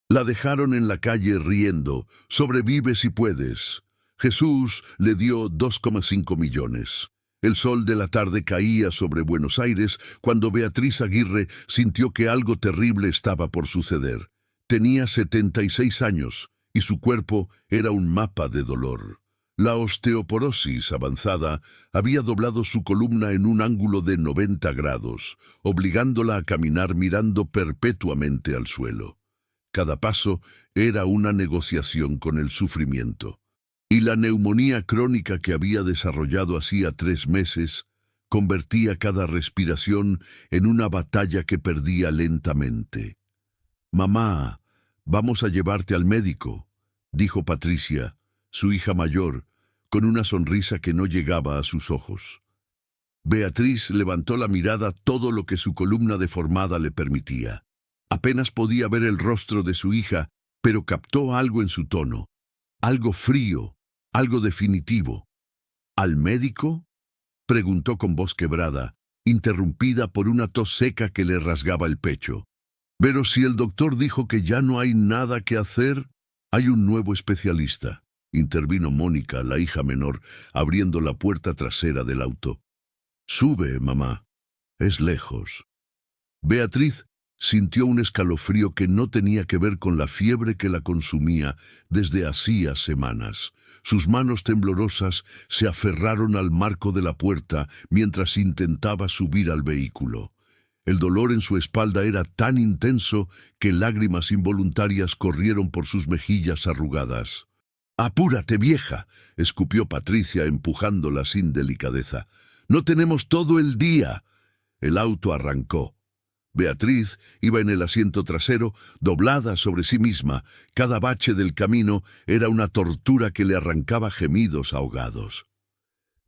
La dejaron en la calle riendo. Sobrevive si puedes. Jesús le dio 2,5 millones. El sol de la tarde caía sobre Buenos Aires cuando Beatriz Aguirre sintió que algo terrible estaba por suceder. Tenía 76 años y su cuerpo era un mapa de dolor. La osteoporosis avanzada había doblado su columna en un ángulo de 90 grados, obligándola a caminar mirando perpetuamente al suelo. Cada paso era una negociación con el sufrimiento. Y la neumonía crónica que había desarrollado hacía 3 meses convertía cada respiración en una batalla que perdía lentamente. «Mamá, vamos a llevarte al médico», dijo Patricia, su hija mayor, con una sonrisa que no llegaba a sus ojos. Beatriz levantó la mirada todo lo que su columna deformada le permitía. Apenas podía ver el rostro de su hija, pero captó algo en su tono, algo frío, algo definitivo. «¿Al médico?», preguntó con voz quebrada, interrumpida por una tos seca que le rasgaba el pecho. «Pero si el doctor dijo que ya no hay nada que hacer, hay un nuevo especialista», intervino Mónica, la hija menor, abriendo la puerta trasera del auto. «Sube, mamá. Es lejos». Beatriz sintió un escalofrío que no tenía que ver con la fiebre que la consumía desde hacía semanas. Sus manos temblorosas se aferraron al marco de la puerta mientras intentaba subir al vehículo. El dolor en su espalda era tan intenso que lágrimas involuntarias corrieron por sus mejillas arrugadas. «Apúrate, vieja», escupió Patricia empujándola sin delicadeza. «No tenemos todo el día». El auto arrancó. Beatriz iba en el asiento trasero, doblada sobre sí misma. Cada bache del camino era una tortura que le arrancaba gemidos ahogados.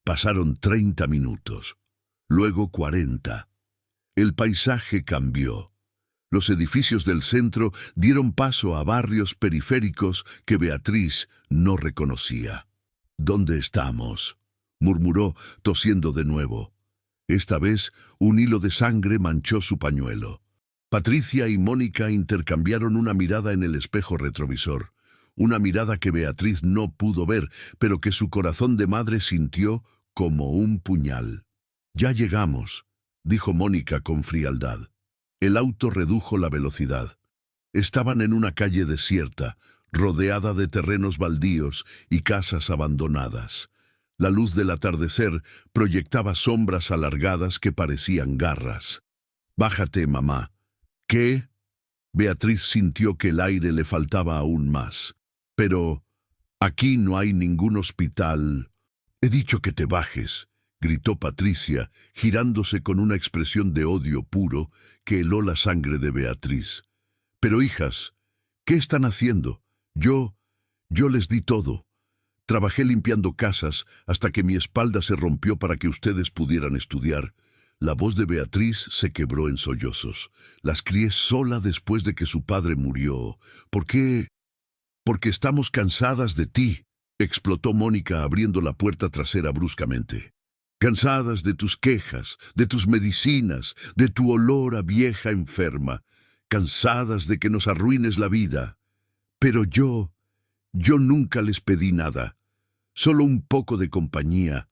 Pasaron 30 minutos, luego 40. El paisaje cambió. Los edificios del centro dieron paso a barrios periféricos que Beatriz no reconocía. «¿Dónde estamos?», murmuró, tosiendo de nuevo. Esta vez, un hilo de sangre manchó su pañuelo. Patricia y Mónica intercambiaron una mirada en el espejo retrovisor. Una mirada que Beatriz no pudo ver, pero que su corazón de madre sintió como un puñal. «Ya llegamos», dijo Mónica con frialdad. El auto redujo la velocidad. Estaban en una calle desierta, rodeada de terrenos baldíos y casas abandonadas. La luz del atardecer proyectaba sombras alargadas que parecían garras. «Bájate, mamá». «¿Qué?». Beatriz sintió que el aire le faltaba aún más. «Pero aquí no hay ningún hospital». «He dicho que te bajes», gritó Patricia, girándose con una expresión de odio puro que heló la sangre de Beatriz. «Pero, hijas, ¿qué están haciendo? Yo les di todo. Trabajé limpiando casas hasta que mi espalda se rompió para que ustedes pudieran estudiar». La voz de Beatriz se quebró en sollozos. «Las crié sola después de que su padre murió. ¿Por qué? Porque estamos cansadas de ti», explotó Mónica abriendo la puerta trasera bruscamente. «Cansadas de tus quejas, de tus medicinas, de tu olor a vieja enferma. Cansadas de que nos arruines la vida. Pero yo nunca les pedí nada. Solo un poco de compañía,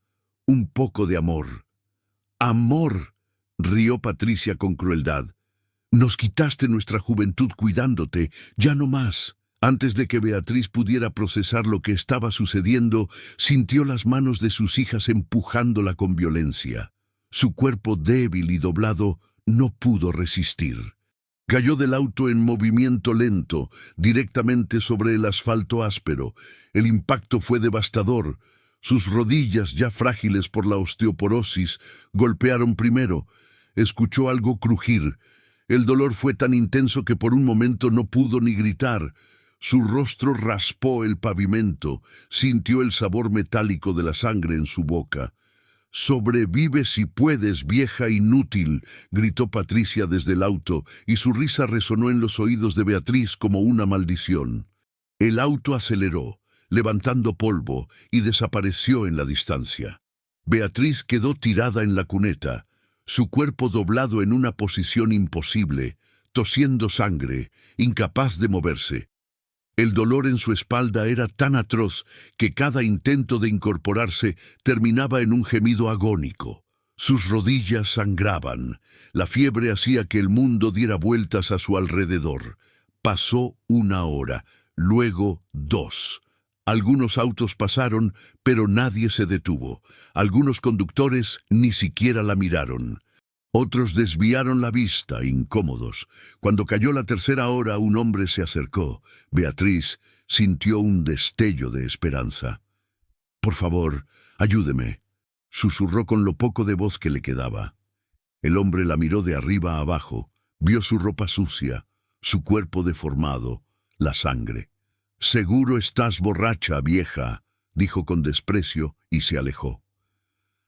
un poco de amor». «¿Amor?», rió Patricia con crueldad. «Nos quitaste nuestra juventud cuidándote, ya no más». Antes de que Beatriz pudiera procesar lo que estaba sucediendo, sintió las manos de sus hijas empujándola con violencia. Su cuerpo débil y doblado no pudo resistir. Cayó del auto en movimiento lento, directamente sobre el asfalto áspero. El impacto fue devastador. Sus rodillas, ya frágiles por la osteoporosis, golpearon primero. Escuchó algo crujir. El dolor fue tan intenso que por un momento no pudo ni gritar. Su rostro raspó el pavimento, sintió el sabor metálico de la sangre en su boca. «Sobrevive si puedes, vieja inútil», gritó Patricia desde el auto, y su risa resonó en los oídos de Beatriz como una maldición. El auto aceleró, levantando polvo, y desapareció en la distancia. Beatriz quedó tirada en la cuneta, su cuerpo doblado en una posición imposible, tosiendo sangre, incapaz de moverse. El dolor en su espalda era tan atroz que cada intento de incorporarse terminaba en un gemido agónico. Sus rodillas sangraban. La fiebre hacía que el mundo diera vueltas a su alrededor. Pasó 1 hora, luego 2. Algunos autos pasaron, pero nadie se detuvo. Algunos conductores ni siquiera la miraron. Otros desviaron la vista, incómodos. Cuando cayó la 3.ª hora, un hombre se acercó. Beatriz sintió un destello de esperanza. «Por favor, ayúdeme», susurró con lo poco de voz que le quedaba. El hombre la miró de arriba a abajo, vio su ropa sucia, su cuerpo deformado, la sangre. «Seguro estás borracha, vieja», dijo con desprecio y se alejó.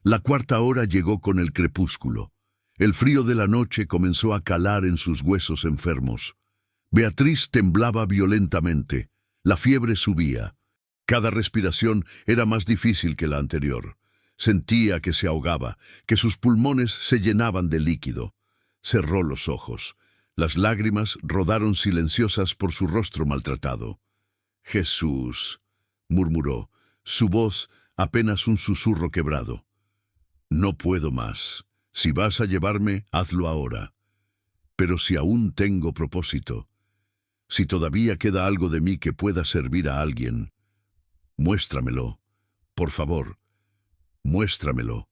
La 4.ª hora llegó con el crepúsculo. El frío de la noche comenzó a calar en sus huesos enfermos. Beatriz temblaba violentamente. La fiebre subía. Cada respiración era más difícil que la anterior. Sentía que se ahogaba, que sus pulmones se llenaban de líquido. Cerró los ojos. Las lágrimas rodaron silenciosas por su rostro maltratado. «Jesús», murmuró, su voz apenas un susurro quebrado. «No puedo más. Si vas a llevarme, hazlo ahora. Pero si aún tengo propósito, si todavía queda algo de mí que pueda servir a alguien, muéstramelo. Por favor, muéstramelo».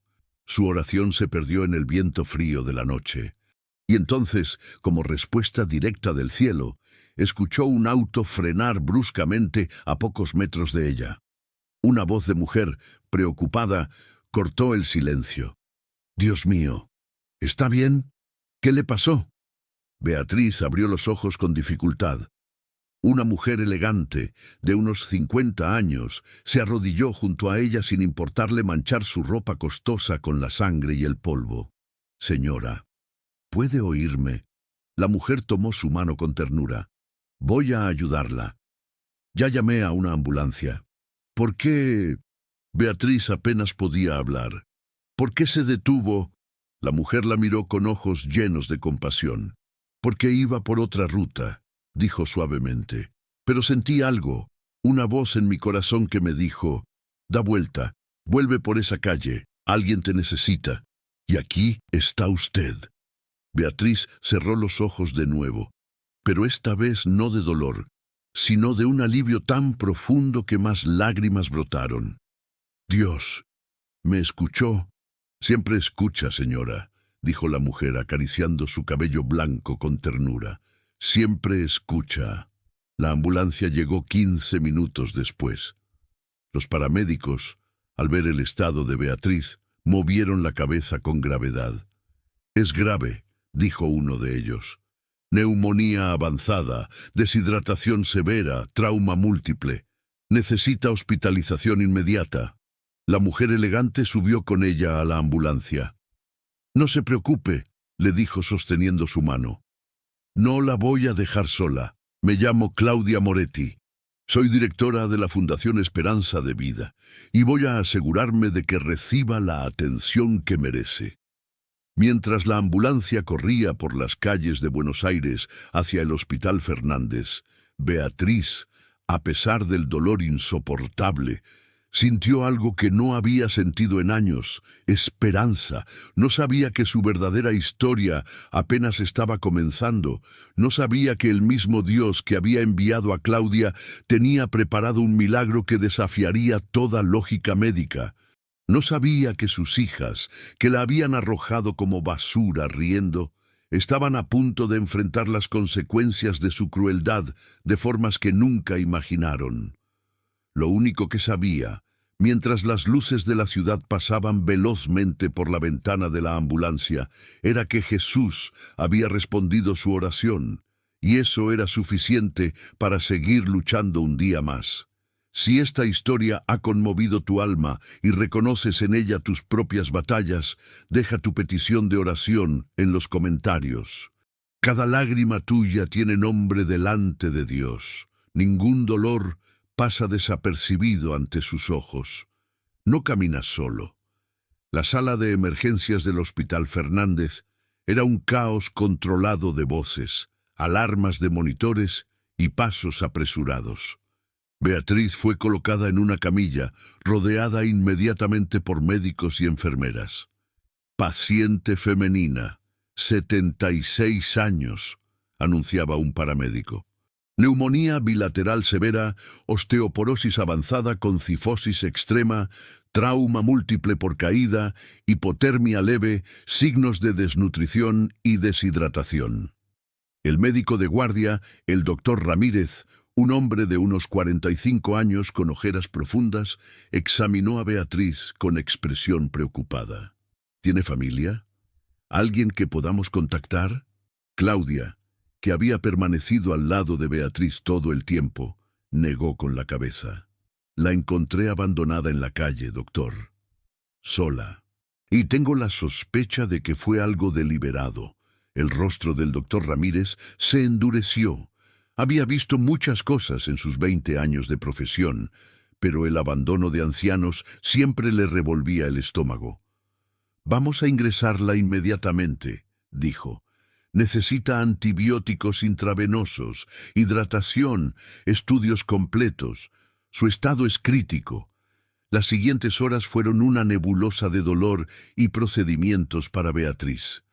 Su oración se perdió en el viento frío de la noche. Y entonces, como respuesta directa del cielo, escuchó un auto frenar bruscamente a pocos metros de ella. Una voz de mujer, preocupada, cortó el silencio. «Dios mío, ¿está bien? ¿Qué le pasó?» Beatriz abrió los ojos con dificultad. Una mujer elegante, de unos 50 años, se arrodilló junto a ella sin importarle manchar su ropa costosa con la sangre y el polvo. «Señora, ¿puede oírme?» La mujer tomó su mano con ternura. «Voy a ayudarla. Ya llamé a una ambulancia». «¿Por qué?» Beatriz apenas podía hablar. «¿Por qué se detuvo?» La mujer la miró con ojos llenos de compasión. «Porque iba por otra ruta», dijo suavemente. «Pero sentí algo, una voz en mi corazón que me dijo, da vuelta, vuelve por esa calle, alguien te necesita. Y aquí está usted». Beatriz cerró los ojos de nuevo, pero esta vez no de dolor, sino de un alivio tan profundo que más lágrimas brotaron. «Dios, ¿me escuchó?» «Siempre escucha, señora», dijo la mujer acariciando su cabello blanco con ternura. «Siempre escucha». La ambulancia llegó 15 minutos después. Los paramédicos, al ver el estado de Beatriz, movieron la cabeza con gravedad. «Es grave», dijo uno de ellos. «Neumonía avanzada, deshidratación severa, trauma múltiple. Necesita hospitalización inmediata». La mujer elegante subió con ella a la ambulancia. «No se preocupe», le dijo sosteniendo su mano. «No la voy a dejar sola. Me llamo Claudia Moretti. Soy directora de la Fundación Esperanza de Vida y voy a asegurarme de que reciba la atención que merece». Mientras la ambulancia corría por las calles de Buenos Aires hacia el Hospital Fernández, Beatriz, a pesar del dolor insoportable, sintió algo que no había sentido en años: esperanza. No sabía que su verdadera historia apenas estaba comenzando. No sabía que el mismo Dios que había enviado a Claudia tenía preparado un milagro que desafiaría toda lógica médica. No sabía que sus hijas, que la habían arrojado como basura riendo, estaban a punto de enfrentar las consecuencias de su crueldad de formas que nunca imaginaron. Lo único que sabía, mientras las luces de la ciudad pasaban velozmente por la ventana de la ambulancia, era que Jesús había respondido su oración, y eso era suficiente para seguir luchando un día más. Si esta historia ha conmovido tu alma y reconoces en ella tus propias batallas, deja tu petición de oración en los comentarios. Cada lágrima tuya tiene nombre delante de Dios. Ningún dolor pasa desapercibido ante sus ojos. No caminas solo. La sala de emergencias del Hospital Fernández era un caos controlado de voces, alarmas de monitores y pasos apresurados. Beatriz fue colocada en una camilla, rodeada inmediatamente por médicos y enfermeras. Paciente femenina, 76 años, anunciaba un paramédico. Neumonía bilateral severa, osteoporosis avanzada con cifosis extrema, trauma múltiple por caída, hipotermia leve, signos de desnutrición y deshidratación. El médico de guardia, el doctor Ramírez, un hombre de unos 45 años con ojeras profundas, examinó a Beatriz con expresión preocupada. ¿Tiene familia? ¿Alguien que podamos contactar? Claudia, que había permanecido al lado de Beatriz todo el tiempo, negó con la cabeza. La encontré abandonada en la calle, doctor. Sola. Y tengo la sospecha de que fue algo deliberado. El rostro del doctor Ramírez se endureció. Había visto muchas cosas en sus 20 años de profesión, pero el abandono de ancianos siempre le revolvía el estómago. Vamos a ingresarla inmediatamente, dijo. Necesita antibióticos intravenosos, hidratación, estudios completos. Su estado es crítico. Las siguientes horas fueron una nebulosa de dolor y procedimientos para Beatriz.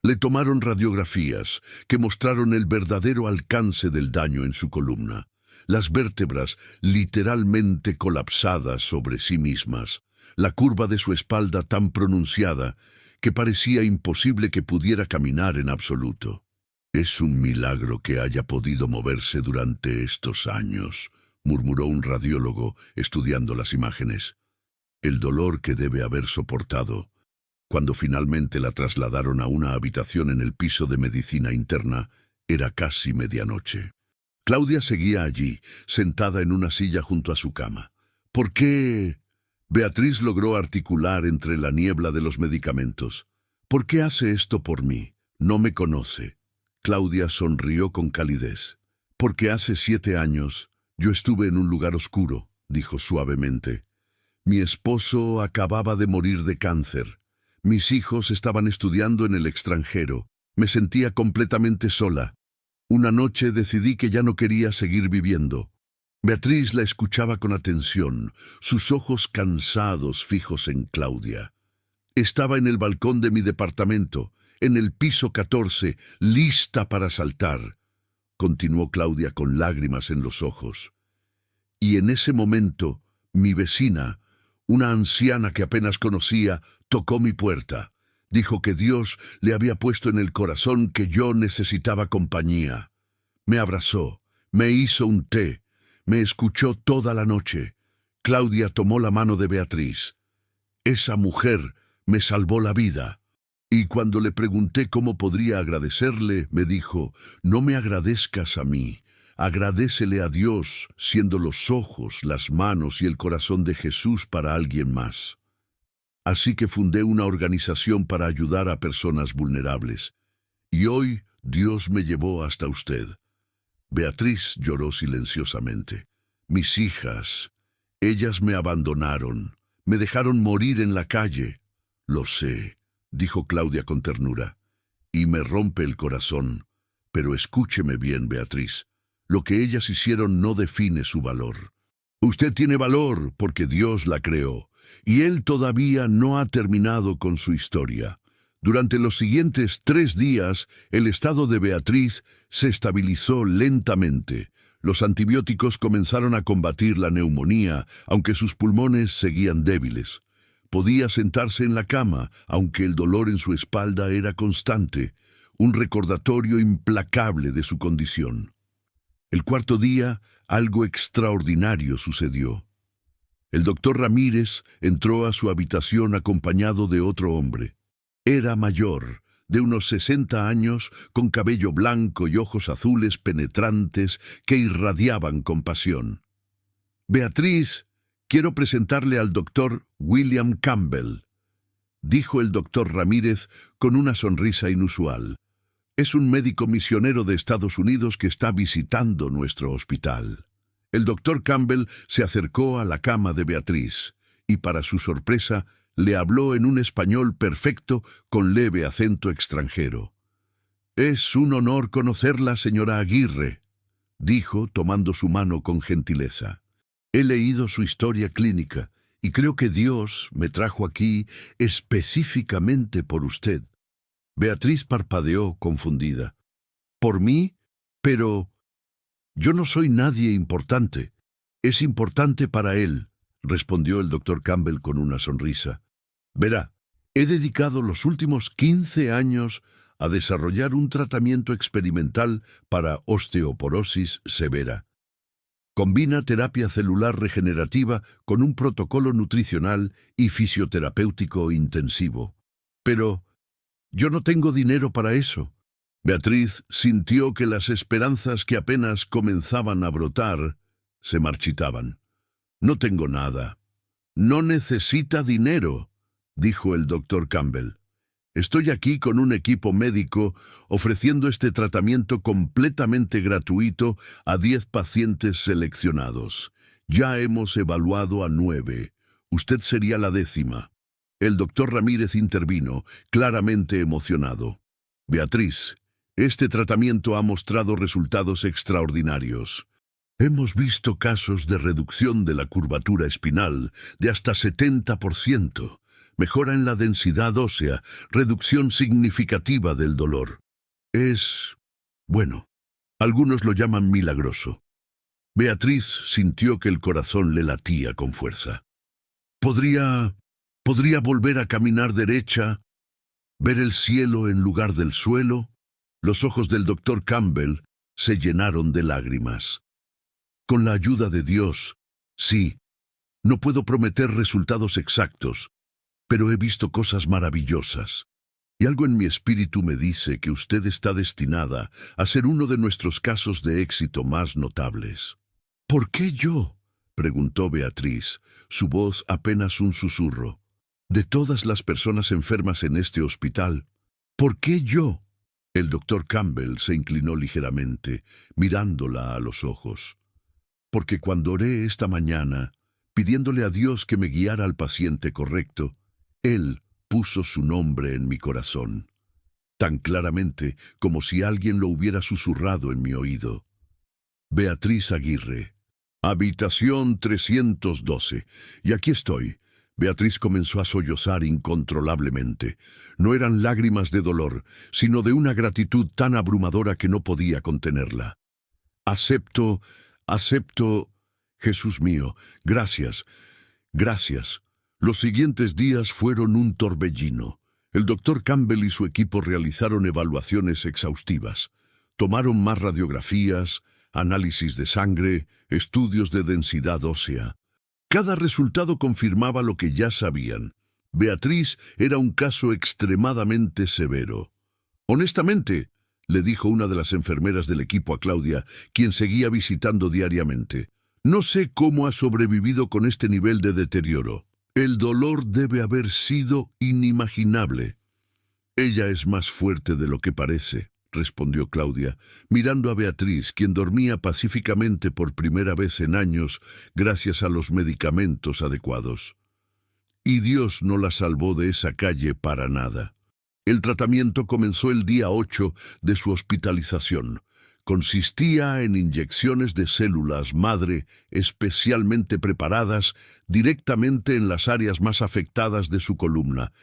Le tomaron radiografías que mostraron el verdadero alcance del daño en su columna. Las vértebras literalmente colapsadas sobre sí mismas. La curva de su espalda tan pronunciada que parecía imposible que pudiera caminar en absoluto. Es un milagro que haya podido moverse durante estos años, murmuró un radiólogo estudiando las imágenes. El dolor que debe haber soportado. Cuando finalmente la trasladaron a una habitación en el piso de medicina interna, era casi medianoche. Claudia seguía allí, sentada en una silla junto a su cama. ¿Por qué? Beatriz logró articular entre la niebla de los medicamentos. ¿Por qué hace esto por mí? No me conoce. Claudia sonrió con calidez. Porque hace 7 años yo estuve en un lugar oscuro, dijo suavemente. Mi esposo acababa de morir de cáncer. Mis hijos estaban estudiando en el extranjero. Me sentía completamente sola. Una noche decidí que ya no quería seguir viviendo. Beatriz la escuchaba con atención, sus ojos cansados fijos en Claudia. Estaba en el balcón de mi departamento, en el piso 14, lista para saltar, continuó Claudia con lágrimas en los ojos. Y en ese momento, mi vecina, una anciana que apenas conocía, tocó mi puerta. Dijo que Dios le había puesto en el corazón que yo necesitaba compañía. Me abrazó, me hizo un té, me escuchó toda la noche. Claudia tomó la mano de Beatriz. Esa mujer me salvó la vida. Y cuando le pregunté cómo podría agradecerle, me dijo, no me agradezcas a mí, agradécele a Dios, siendo los ojos, las manos y el corazón de Jesús para alguien más. Así que fundé una organización para ayudar a personas vulnerables. Y hoy Dios me llevó hasta usted. Beatriz lloró silenciosamente. Mis hijas, ellas me abandonaron, me dejaron morir en la calle. Lo sé, dijo Claudia con ternura, y me rompe el corazón. Pero escúcheme bien, Beatriz, lo que ellas hicieron no define su valor. Usted tiene valor porque Dios la creó, y Él todavía no ha terminado con su historia. Durante los siguientes 3 días, el estado de Beatriz se estabilizó lentamente. Los antibióticos comenzaron a combatir la neumonía, aunque sus pulmones seguían débiles. Podía sentarse en la cama, aunque el dolor en su espalda era constante, un recordatorio implacable de su condición. El 4.º día, algo extraordinario sucedió. El doctor Ramírez entró a su habitación acompañado de otro hombre. Era mayor, de unos 60 años, con cabello blanco y ojos azules penetrantes que irradiaban compasión. Beatriz, quiero presentarle al doctor William Campbell, dijo el doctor Ramírez con una sonrisa inusual. Es un médico misionero de Estados Unidos que está visitando nuestro hospital. El doctor Campbell se acercó a la cama de Beatriz y, para su sorpresa, le habló en un español perfecto con leve acento extranjero. Es un honor conocerla, señora Aguirre, dijo, tomando su mano con gentileza. He leído su historia clínica y creo que Dios me trajo aquí específicamente por usted. Beatriz parpadeó confundida. ¿Por mí? Pero yo no soy nadie importante. Es importante para él, respondió el doctor Campbell con una sonrisa. Verá, he dedicado los últimos 15 años a desarrollar un tratamiento experimental para osteoporosis severa. Combina terapia celular regenerativa con un protocolo nutricional y fisioterapéutico intensivo. Pero yo no tengo dinero para eso. Beatriz sintió que las esperanzas que apenas comenzaban a brotar se marchitaban. No tengo nada. No necesita dinero, dijo el doctor Campbell. Estoy aquí con un equipo médico ofreciendo este tratamiento completamente gratuito a 10 pacientes seleccionados. Ya hemos evaluado a 9. Usted sería la 10ª. El doctor Ramírez intervino, claramente emocionado. Beatriz, este tratamiento ha mostrado resultados extraordinarios. Hemos visto casos de reducción de la curvatura espinal de hasta 70%. Mejora en la densidad ósea, reducción significativa del dolor. Bueno, algunos lo llaman milagroso. Beatriz sintió que el corazón le latía con fuerza. ¿Podría volver a caminar derecha? ¿Ver el cielo en lugar del suelo? Los ojos del doctor Campbell se llenaron de lágrimas. Con la ayuda de Dios, sí. No puedo prometer resultados exactos, pero he visto cosas maravillosas. Y algo en mi espíritu me dice que usted está destinada a ser uno de nuestros casos de éxito más notables. ¿Por qué yo?, preguntó Beatriz, su voz apenas un susurro. De todas las personas enfermas en este hospital, ¿por qué yo? El doctor Campbell se inclinó ligeramente, mirándola a los ojos. Porque cuando oré esta mañana, pidiéndole a Dios que me guiara al paciente correcto, Él puso su nombre en mi corazón, tan claramente como si alguien lo hubiera susurrado en mi oído. Beatriz Aguirre, habitación 312. Y aquí estoy. Beatriz comenzó a sollozar incontrolablemente. No eran lágrimas de dolor, sino de una gratitud tan abrumadora que no podía contenerla. Acepto, Jesús mío, gracias, gracias. Los siguientes días fueron un torbellino. El doctor Campbell y su equipo realizaron evaluaciones exhaustivas. Tomaron más radiografías, análisis de sangre, estudios de densidad ósea. Cada resultado confirmaba lo que ya sabían. Beatriz era un caso extremadamente severo. Honestamente, le dijo una de las enfermeras del equipo a Claudia, quien seguía visitando diariamente, no sé cómo ha sobrevivido con este nivel de deterioro. El dolor debe haber sido inimaginable. Ella es más fuerte de lo que parece, respondió Claudia, mirando a Beatriz, quien dormía pacíficamente por primera vez en años gracias a los medicamentos adecuados. Y Dios no la salvó de esa calle para nada. El tratamiento comenzó el día 8 de su hospitalización. Consistía en inyecciones de células madre especialmente preparadas directamente en las áreas más afectadas de su columna.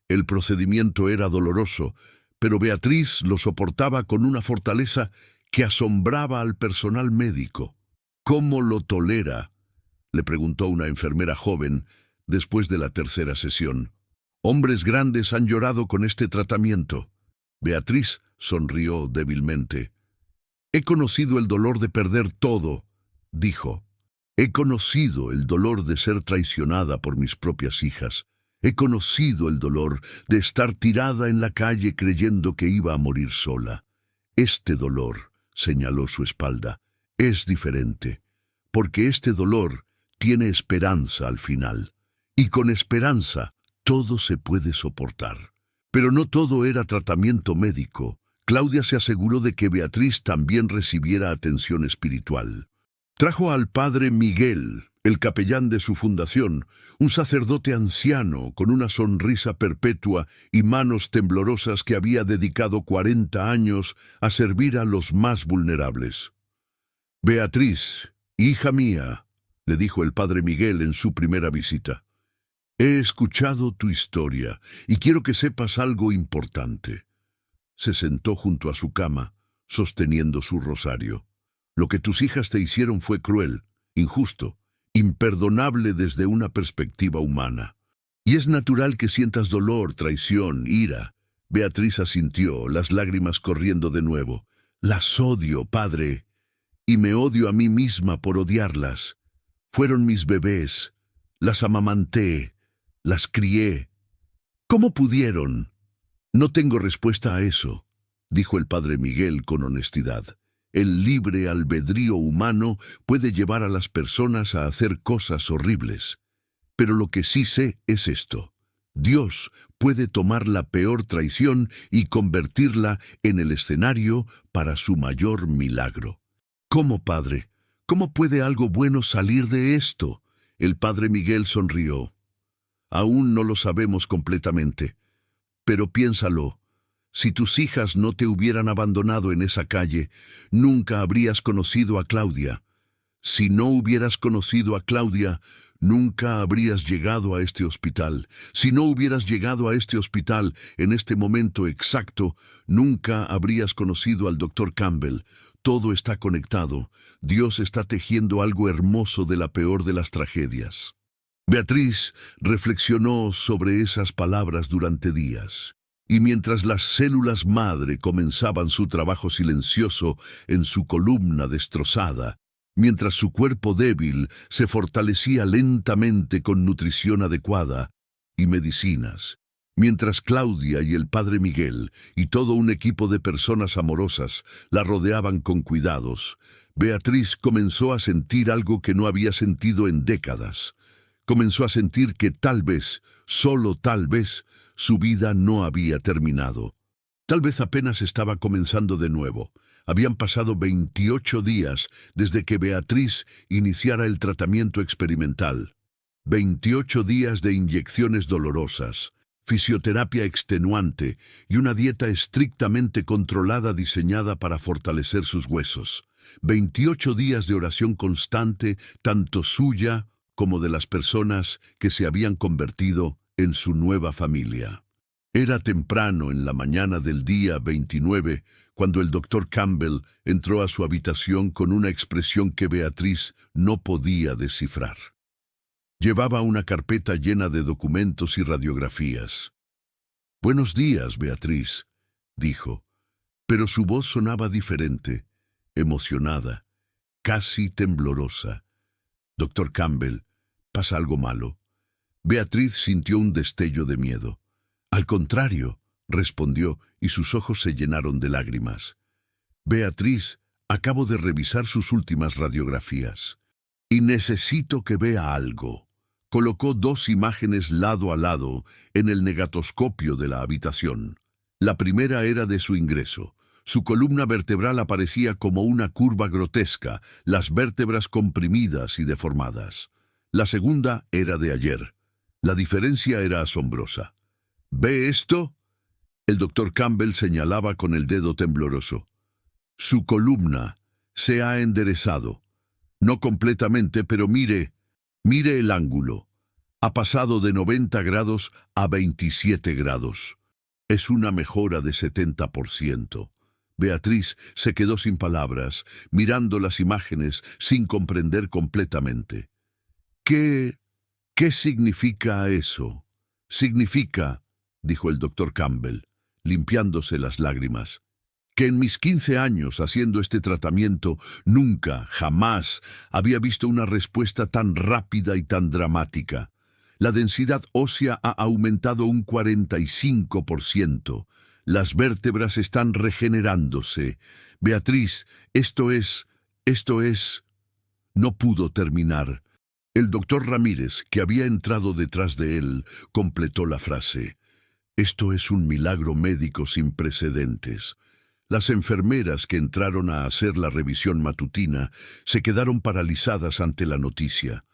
El procedimiento era doloroso, pero Beatriz lo soportaba con una fortaleza que asombraba al personal médico. ¿Cómo lo tolera?, le preguntó una enfermera joven después de la tercera sesión. Hombres grandes han llorado con este tratamiento. Beatriz sonrió débilmente. He conocido el dolor de perder todo, dijo. He conocido el dolor de ser traicionada por mis propias hijas. He conocido el dolor de estar tirada en la calle creyendo que iba a morir sola. Este dolor, señaló su espalda, es diferente, porque este dolor tiene esperanza al final. Y con esperanza todo se puede soportar. Pero no todo era tratamiento médico. Claudia se aseguró de que Beatriz también recibiera atención espiritual. Trajo al padre Miguel, el capellán de su fundación, un sacerdote anciano con una sonrisa perpetua y manos temblorosas que había dedicado 40 años a servir a los más vulnerables. «Beatriz, hija mía», le dijo el padre Miguel en su primera visita, «he escuchado tu historia y quiero que sepas algo importante». Se sentó junto a su cama, sosteniendo su rosario. «Lo que tus hijas te hicieron fue cruel, injusto, imperdonable desde una perspectiva humana. Y es natural que sientas dolor, traición, ira». Beatriz asintió, las lágrimas corriendo de nuevo. «Las odio, padre, y me odio a mí misma por odiarlas. Fueron mis bebés, las amamanté, las crié. ¿Cómo pudieron?» «No tengo respuesta a eso», dijo el padre Miguel con honestidad. «El libre albedrío humano puede llevar a las personas a hacer cosas horribles. Pero lo que sí sé es esto: Dios puede tomar la peor traición y convertirla en el escenario para su mayor milagro». «¿Cómo, padre? ¿Cómo puede algo bueno salir de esto?». El padre Miguel sonrió. «Aún no lo sabemos completamente. Pero piénsalo, si tus hijas no te hubieran abandonado en esa calle, nunca habrías conocido a Claudia. Si no hubieras conocido a Claudia, nunca habrías llegado a este hospital. Si no hubieras llegado a este hospital en este momento exacto, nunca habrías conocido al doctor Campbell. Todo está conectado. Dios está tejiendo algo hermoso de la peor de las tragedias». Beatriz reflexionó sobre esas palabras durante días, y mientras las células madre comenzaban su trabajo silencioso en su columna destrozada, mientras su cuerpo débil se fortalecía lentamente con nutrición adecuada y medicinas, mientras Claudia y el padre Miguel y todo un equipo de personas amorosas la rodeaban con cuidados, Beatriz comenzó a sentir algo que no había sentido en décadas. Comenzó a sentir que tal vez, solo tal vez, su vida no había terminado. Tal vez apenas estaba comenzando de nuevo. Habían pasado 28 días desde que Beatriz iniciara el tratamiento experimental. 28 días de inyecciones dolorosas, fisioterapia extenuante y una dieta estrictamente controlada diseñada para fortalecer sus huesos. 28 días de oración constante, tanto suya como de las personas que se habían convertido en su nueva familia. Era temprano en la mañana del día 29 cuando el doctor Campbell entró a su habitación con una expresión que Beatriz no podía descifrar. Llevaba una carpeta llena de documentos y radiografías. «Buenos días, Beatriz», dijo, pero su voz sonaba diferente, emocionada, casi temblorosa. «Doctor Campbell, ¿pasa algo malo?». Beatriz sintió un destello de miedo. «Al contrario», respondió, y sus ojos se llenaron de lágrimas. «Beatriz, acabo de revisar sus últimas radiografías y necesito que vea algo». Colocó 2 imágenes lado a lado en el negatoscopio de la habitación. La primera era de su ingreso. Su columna vertebral aparecía como una curva grotesca, las vértebras comprimidas y deformadas. La segunda era de ayer. La diferencia era asombrosa. «¿Ve esto?». El doctor Campbell señalaba con el dedo tembloroso. «Su columna se ha enderezado. No completamente, pero mire el ángulo. Ha pasado de 90 grados a 27 grados. Es una mejora de 70%. Beatriz se quedó sin palabras, mirando las imágenes sin comprender completamente. ¿Qué significa eso?». «Significa», dijo el doctor Campbell, limpiándose las lágrimas, «que en mis 15 años haciendo este tratamiento nunca, jamás, había visto una respuesta tan rápida y tan dramática. La densidad ósea ha aumentado un 45%. Las vértebras están regenerándose. Beatriz, esto es... No pudo terminar. El doctor Ramírez, que había entrado detrás de él, completó la frase. «Esto es un milagro médico sin precedentes». Las enfermeras que entraron a hacer la revisión matutina se quedaron paralizadas ante la noticia.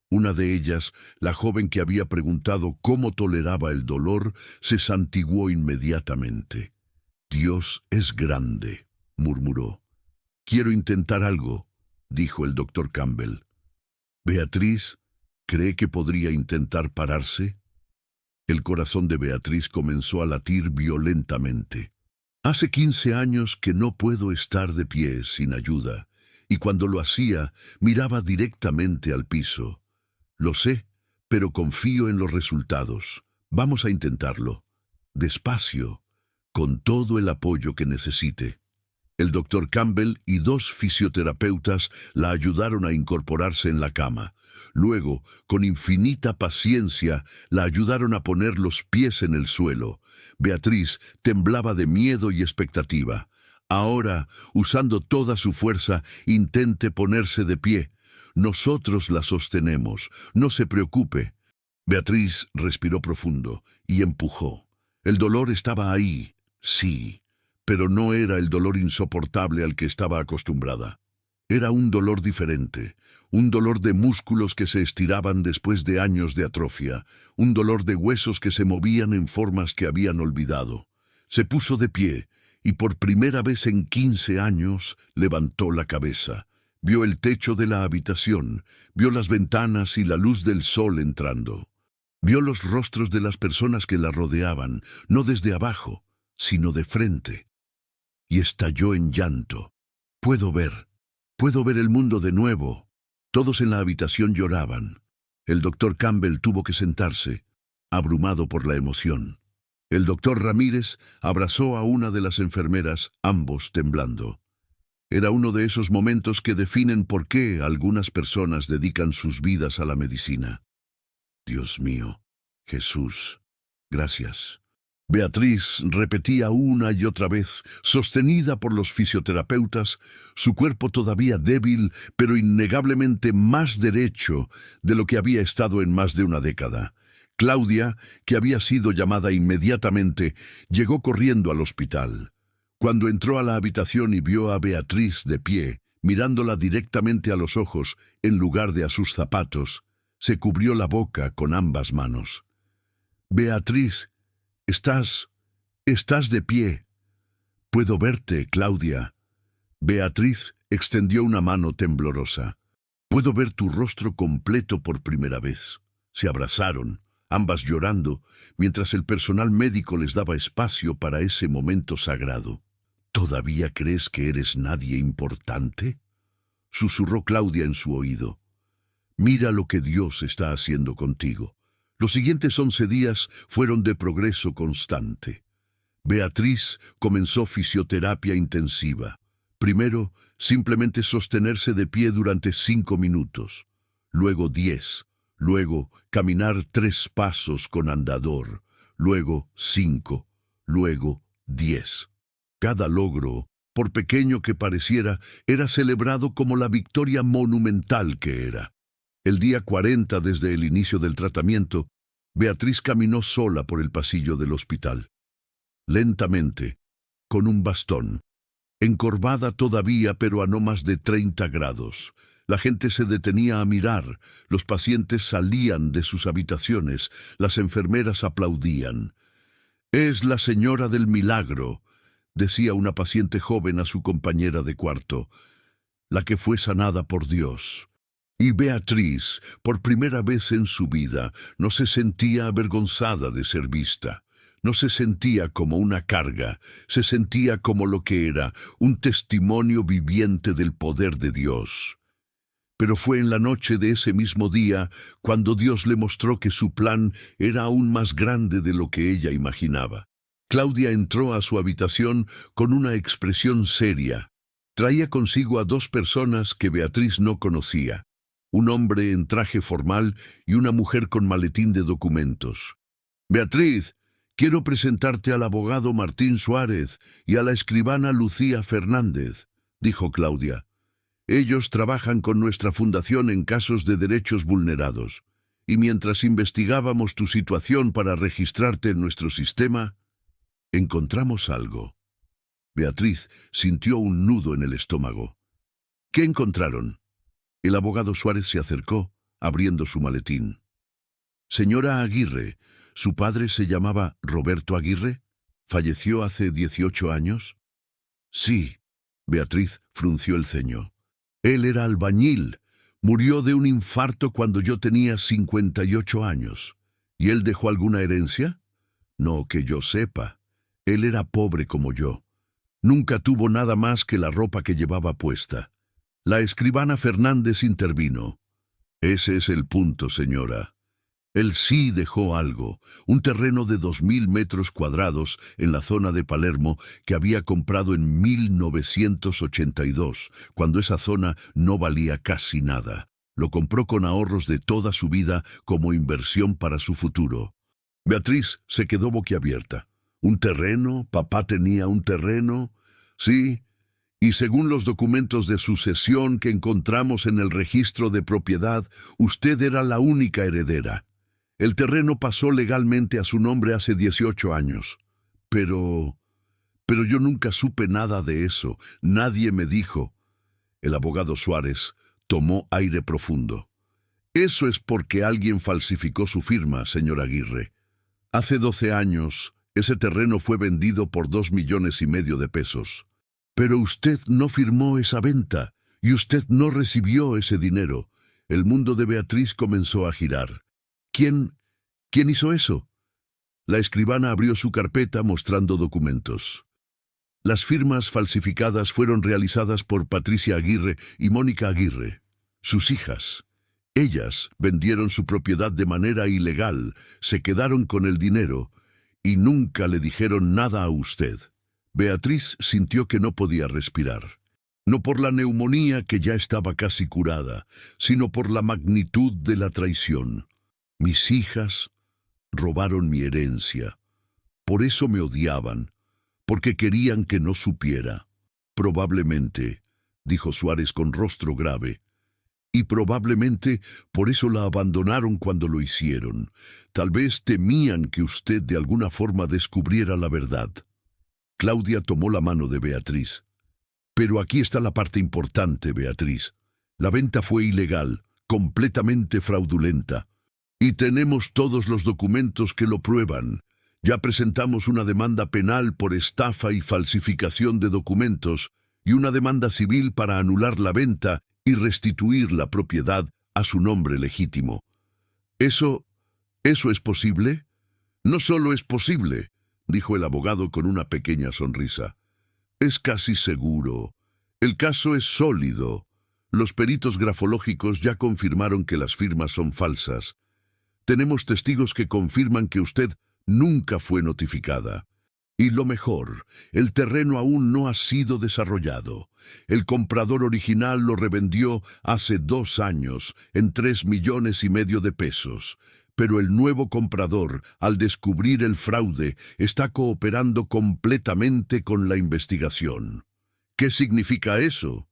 Una de ellas, la joven que había preguntado cómo toleraba el dolor, se santiguó inmediatamente. «Dios es grande», murmuró. «Quiero intentar algo», dijo el doctor Campbell. «Beatriz, ¿cree que podría intentar pararse?» El corazón de Beatriz comenzó a latir violentamente. «Hace 15 años que no puedo estar de pie sin ayuda, y cuando lo hacía, miraba directamente al piso. Lo sé, pero confío en los resultados. Vamos a intentarlo. Despacio, con todo el apoyo que necesite». El doctor Campbell y 2 fisioterapeutas la ayudaron a incorporarse en la cama. Luego, con infinita paciencia, la ayudaron a poner los pies en el suelo. Beatriz temblaba de miedo y expectativa. Ahora, usando toda su fuerza, intente ponerse de pie. Nosotros la sostenemos. No se preocupe. Beatriz respiró profundo y empujó. El dolor estaba ahí, sí, pero no era el dolor insoportable al que estaba acostumbrada. Era un dolor diferente, un dolor de músculos que se estiraban después de años de atrofia, un dolor de huesos que se movían en formas que habían olvidado. Se puso de pie y por primera vez en 15 años levantó la cabeza. Vio el techo de la habitación, vio las ventanas y la luz del sol entrando. Vio los rostros de las personas que la rodeaban, no desde abajo, sino de frente. Y estalló en llanto. Puedo ver el mundo de nuevo. Todos en la habitación lloraban. El doctor Campbell tuvo que sentarse, abrumado por la emoción. El doctor Ramírez abrazó a una de las enfermeras, ambos temblando. Era uno de esos momentos que definen por qué algunas personas dedican sus vidas a la medicina. Dios mío, Jesús, gracias. Beatriz repetía una y otra vez, sostenida por los fisioterapeutas, su cuerpo todavía débil, pero innegablemente más derecho de lo que había estado en más de una década. Claudia, que había sido llamada inmediatamente, llegó corriendo al hospital. Cuando entró a la habitación y vio a Beatriz de pie, mirándola directamente a los ojos en lugar de a sus zapatos, se cubrió la boca con ambas manos. «Beatriz, estás de pie. Puedo verte, Claudia». Beatriz extendió una mano temblorosa. «Puedo ver tu rostro completo por primera vez». Se abrazaron, ambas llorando, mientras el personal médico les daba espacio para ese momento sagrado. «¿Todavía crees que eres nadie importante?», susurró Claudia en su oído. «Mira lo que Dios está haciendo contigo». Los siguientes 11 días fueron de progreso constante. Beatriz comenzó fisioterapia intensiva. Primero, simplemente sostenerse de pie durante 5 minutos. Luego 10. Luego, caminar 3 pasos con andador. Luego 5. Luego 10. Cada logro, por pequeño que pareciera, era celebrado como la victoria monumental que era. El día 40 desde el inicio del tratamiento, Beatriz caminó sola por el pasillo del hospital. Lentamente, con un bastón, encorvada todavía pero a no más de 30 grados. La gente se detenía a mirar, los pacientes salían de sus habitaciones, las enfermeras aplaudían. «Es la señora del milagro», decía una paciente joven a su compañera de cuarto, «la que fue sanada por Dios». Y Beatriz, por primera vez en su vida, no se sentía avergonzada de ser vista. No se sentía como una carga, se sentía como lo que era, un testimonio viviente del poder de Dios. Pero fue en la noche de ese mismo día cuando Dios le mostró que su plan era aún más grande de lo que ella imaginaba. Claudia entró a su habitación con una expresión seria. Traía consigo a 2 personas que Beatriz no conocía. Un hombre en traje formal y una mujer con maletín de documentos. «Beatriz, quiero presentarte al abogado Martín Suárez y a la escribana Lucía Fernández», dijo Claudia. «Ellos trabajan con nuestra fundación en casos de derechos vulnerados, y mientras investigábamos tu situación para registrarte en nuestro sistema, encontramos algo». Beatriz sintió un nudo en el estómago. «¿Qué encontraron?». El abogado Suárez se acercó, abriendo su maletín. Señora Aguirre, ¿su padre se llamaba Roberto Aguirre? ¿Falleció hace 18 años? Sí. Beatriz frunció el ceño. Él era albañil. Murió de un infarto cuando yo tenía 58 años. ¿Y él dejó alguna herencia? No que yo sepa. Él era pobre como yo. Nunca tuvo nada más que la ropa que llevaba puesta. La escribana Fernández intervino. Ese es el punto, señora. Él sí dejó algo, un terreno de 2000 metros cuadrados en la zona de Palermo que había comprado en 1982, cuando esa zona no valía casi nada. Lo compró con ahorros de toda su vida como inversión para su futuro. Beatriz se quedó boquiabierta. ¿Un terreno? ¿Papá tenía un terreno? Sí. Y según los documentos de sucesión que encontramos en el registro de propiedad, usted era la única heredera. El terreno pasó legalmente a su nombre hace 18 años. Pero yo nunca supe nada de eso. Nadie me dijo. El abogado Suárez tomó aire profundo. Eso es porque alguien falsificó su firma, señor Aguirre. Hace 12 años, ese terreno fue vendido por 2,5 millones de pesos. Pero usted no firmó esa venta y usted no recibió ese dinero. El mundo de Beatriz comenzó a girar. ¿Quién hizo eso? La escribana abrió su carpeta mostrando documentos. Las firmas falsificadas fueron realizadas por Patricia Aguirre y Mónica Aguirre, sus hijas. Ellas vendieron su propiedad de manera ilegal, se quedaron con el dinero y nunca le dijeron nada a usted. Beatriz sintió que no podía respirar. No por la neumonía que ya estaba casi curada, sino por la magnitud de la traición. Mis hijas robaron mi herencia. Por eso me odiaban, porque querían que no supiera. Probablemente, dijo Suárez con rostro grave, y probablemente por eso la abandonaron cuando lo hicieron. Tal vez temían que usted de alguna forma descubriera la verdad. Claudia tomó la mano de Beatriz. Pero aquí está la parte importante, Beatriz. La venta fue ilegal, completamente fraudulenta. Y tenemos todos los documentos que lo prueban. Ya presentamos una demanda penal por estafa y falsificación de documentos y una demanda civil para anular la venta y restituir la propiedad a su nombre legítimo. ¿Eso es posible? No solo es posible, dijo el abogado con una pequeña sonrisa. Es casi seguro. El caso es sólido. Los peritos grafológicos ya confirmaron que las firmas son falsas. Tenemos testigos que confirman que usted nunca fue notificada. Y lo mejor, el terreno aún no ha sido desarrollado. El comprador original lo revendió hace 2 años en 3,5 millones de pesos. Pero el nuevo comprador, al descubrir el fraude, está cooperando completamente con la investigación. ¿Qué significa eso?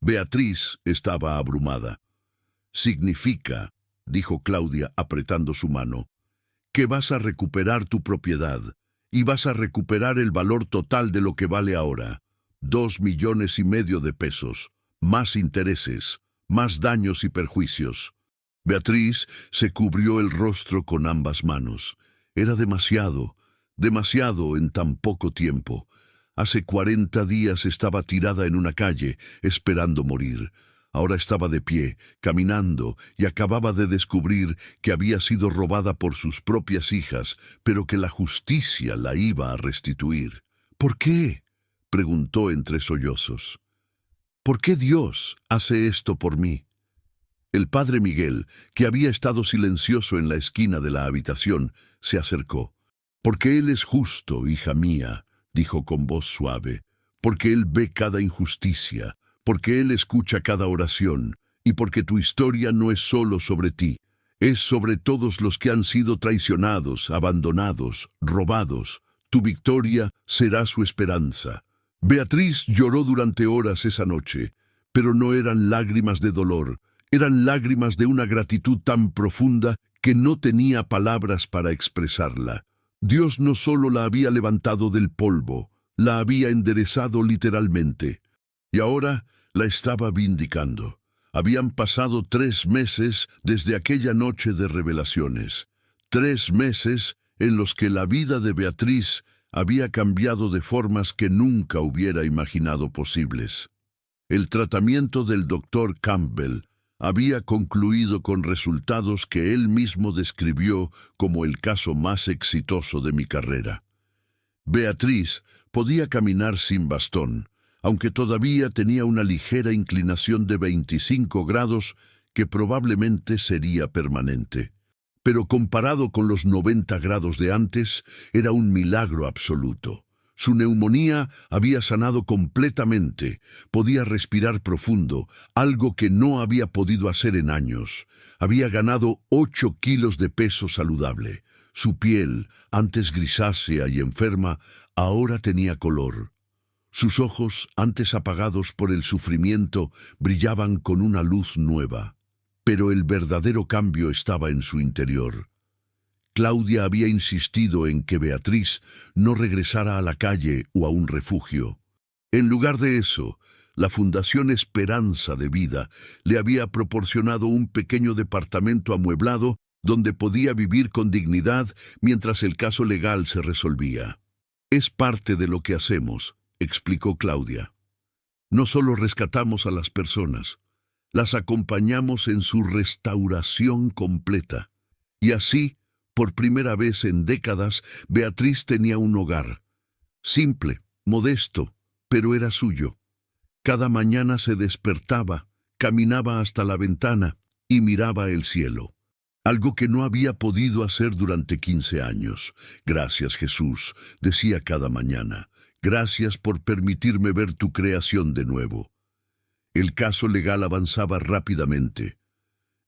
Beatriz estaba abrumada. Significa, dijo Claudia apretando su mano, que vas a recuperar tu propiedad y vas a recuperar el valor total de lo que vale ahora. 2,5 millones de pesos, más intereses, más daños y perjuicios. Beatriz se cubrió el rostro con ambas manos. Era demasiado en tan poco tiempo. Hace 40 días estaba tirada en una calle, esperando morir. Ahora estaba de pie, caminando, y acababa de descubrir que había sido robada por sus propias hijas, pero que la justicia la iba a restituir. ¿Por qué?, preguntó entre sollozos. ¿Por qué Dios hace esto por mí? El padre Miguel, que había estado silencioso en la esquina de la habitación, se acercó. «Porque Él es justo, hija mía», dijo con voz suave, «porque Él ve cada injusticia, porque Él escucha cada oración, y porque tu historia no es solo sobre ti, es sobre todos los que han sido traicionados, abandonados, robados. Tu victoria será su esperanza». Beatriz lloró durante horas esa noche, pero no eran lágrimas de dolor, eran lágrimas de una gratitud tan profunda que no tenía palabras para expresarla. Dios no solo la había levantado del polvo, la había enderezado literalmente, y ahora la estaba vindicando. Habían pasado 3 meses desde aquella noche de revelaciones. 3 meses en los que la vida de Beatriz había cambiado de formas que nunca hubiera imaginado posibles. El tratamiento del doctor Campbell había concluido con resultados que él mismo describió como el caso más exitoso de mi carrera. Beatriz podía caminar sin bastón, aunque todavía tenía una ligera inclinación de 25 grados que probablemente sería permanente. Pero comparado con los 90 grados de antes, era un milagro absoluto. Su neumonía había sanado completamente, podía respirar profundo, algo que no había podido hacer en años. Había ganado 8 kilos de peso saludable. Su piel, antes grisácea y enferma, ahora tenía color. Sus ojos, antes apagados por el sufrimiento, brillaban con una luz nueva. Pero el verdadero cambio estaba en su interior. Claudia había insistido en que Beatriz no regresara a la calle o a un refugio. En lugar de eso, la Fundación Esperanza de Vida le había proporcionado un pequeño departamento amueblado donde podía vivir con dignidad mientras el caso legal se resolvía. «Es parte de lo que hacemos», explicó Claudia. «No solo rescatamos a las personas, las acompañamos en su restauración completa. Y así, por primera vez en décadas, Beatriz tenía un hogar. Simple, modesto, pero era suyo. Cada mañana se despertaba, caminaba hasta la ventana y miraba el cielo. Algo que no había podido hacer durante 15 años. «Gracias, Jesús», decía cada mañana. «Gracias por permitirme ver tu creación de nuevo». El caso legal avanzaba rápidamente.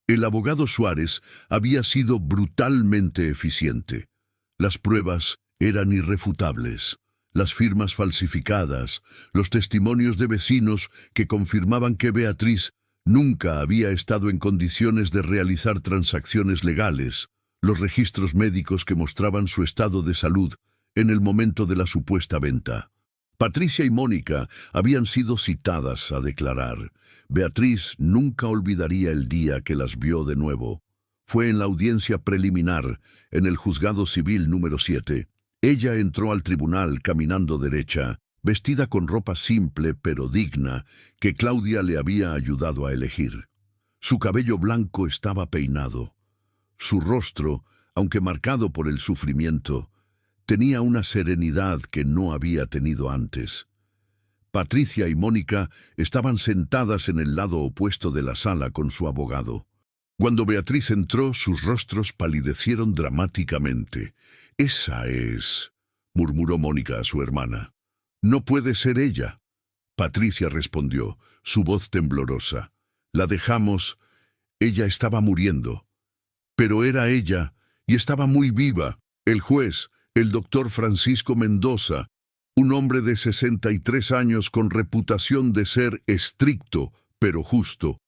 El abogado Suárez había sido brutalmente eficiente. Las pruebas eran irrefutables. Las firmas falsificadas, los testimonios de vecinos que confirmaban que Beatriz nunca había estado en condiciones de realizar transacciones legales, los registros médicos que mostraban su estado de salud en el momento de la supuesta venta. Patricia y Mónica habían sido citadas a declarar. Beatriz nunca olvidaría el día que las vio de nuevo. Fue en la audiencia preliminar, en el juzgado civil número 7. Ella entró al tribunal caminando derecha, vestida con ropa simple pero digna que Claudia le había ayudado a elegir. Su cabello blanco estaba peinado. Su rostro, aunque marcado por el sufrimiento, tenía una serenidad que no había tenido antes. Patricia y Mónica estaban sentadas en el lado opuesto de la sala con su abogado. Cuando Beatriz entró, sus rostros palidecieron dramáticamente. «Esa es», murmuró Mónica a su hermana. «No puede ser ella». Patricia respondió, su voz temblorosa. «La dejamos. Ella estaba muriendo». Pero era ella, y estaba muy viva. El juez, el doctor Francisco Mendoza, un hombre de 63 años con reputación de ser estricto, pero justo,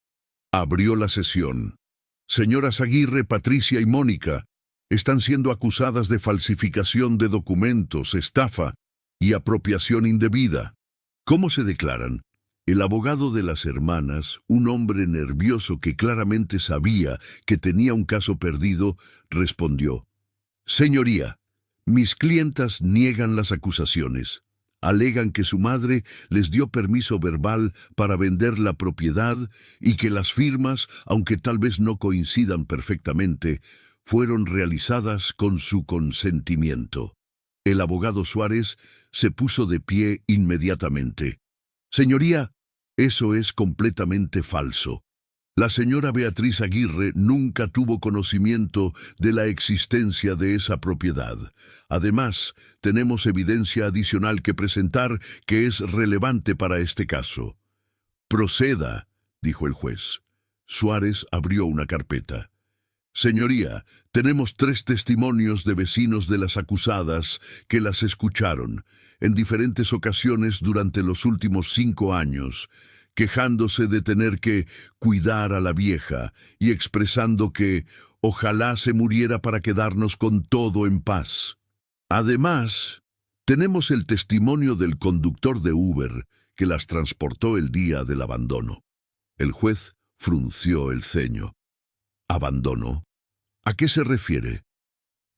abrió la sesión. «Señoras Aguirre, Patricia y Mónica, están siendo acusadas de falsificación de documentos, estafa y apropiación indebida». «¿Cómo se declaran?» El abogado de las hermanas, un hombre nervioso que claramente sabía que tenía un caso perdido, respondió: «Señoría, mis clientas niegan las acusaciones. Alegan que su madre les dio permiso verbal para vender la propiedad y que las firmas, aunque tal vez no coincidan perfectamente, fueron realizadas con su consentimiento». El abogado Suárez se puso de pie inmediatamente. «Señoría, eso es completamente falso. La señora Beatriz Aguirre nunca tuvo conocimiento de la existencia de esa propiedad. Además, tenemos evidencia adicional que presentar que es relevante para este caso». «Proceda», dijo el juez. Suárez abrió una carpeta. «Señoría, tenemos 3 testimonios de vecinos de las acusadas que las escucharon en diferentes ocasiones durante los últimos 5 años, quejándose de tener que cuidar a la vieja y expresando que ojalá se muriera para quedarnos con todo en paz. Además, tenemos el testimonio del conductor de Uber que las transportó el día del abandono». El juez frunció el ceño. ¿Abandono? ¿A qué se refiere?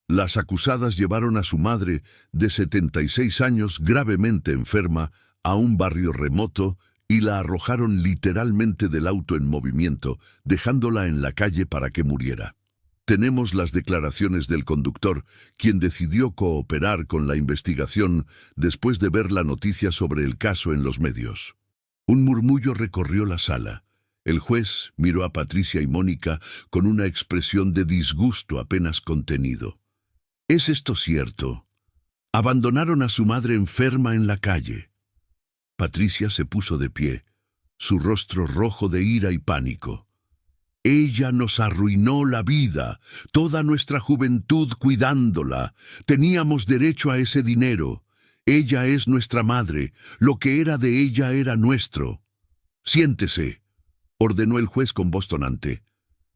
Las acusadas llevaron a su madre, de 76 años, gravemente enferma, a un barrio remoto y la arrojaron literalmente del auto en movimiento, dejándola en la calle para que muriera. Tenemos las declaraciones del conductor, quien decidió cooperar con la investigación después de ver la noticia sobre el caso en los medios. Un murmullo recorrió la sala. El juez miró a Patricia y Mónica con una expresión de disgusto apenas contenido. ¿Es esto cierto? Abandonaron a su madre enferma en la calle. Patricia se puso de pie, su rostro rojo de ira y pánico. Ella nos arruinó la vida, toda nuestra juventud cuidándola. Teníamos derecho a ese dinero. Ella es nuestra madre, lo que era de ella era nuestro. Siéntese, ordenó el juez con voz tonante.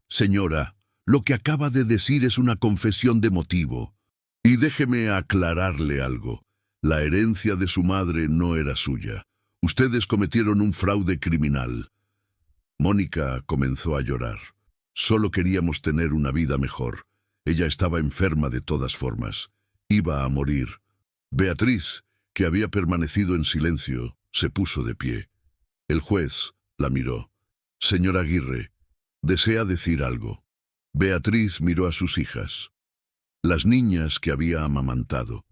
Señora, lo que acaba de decir es una confesión de motivo. Y déjeme aclararle algo. La herencia de su madre no era suya. Ustedes cometieron un fraude criminal. Mónica comenzó a llorar. Solo queríamos tener una vida mejor. Ella estaba enferma de todas formas. Iba a morir. Beatriz, que había permanecido en silencio, se puso de pie. El juez la miró. Señora Aguirre, ¿desea decir algo? Beatriz miró a sus hijas. Las niñas que había amamantado.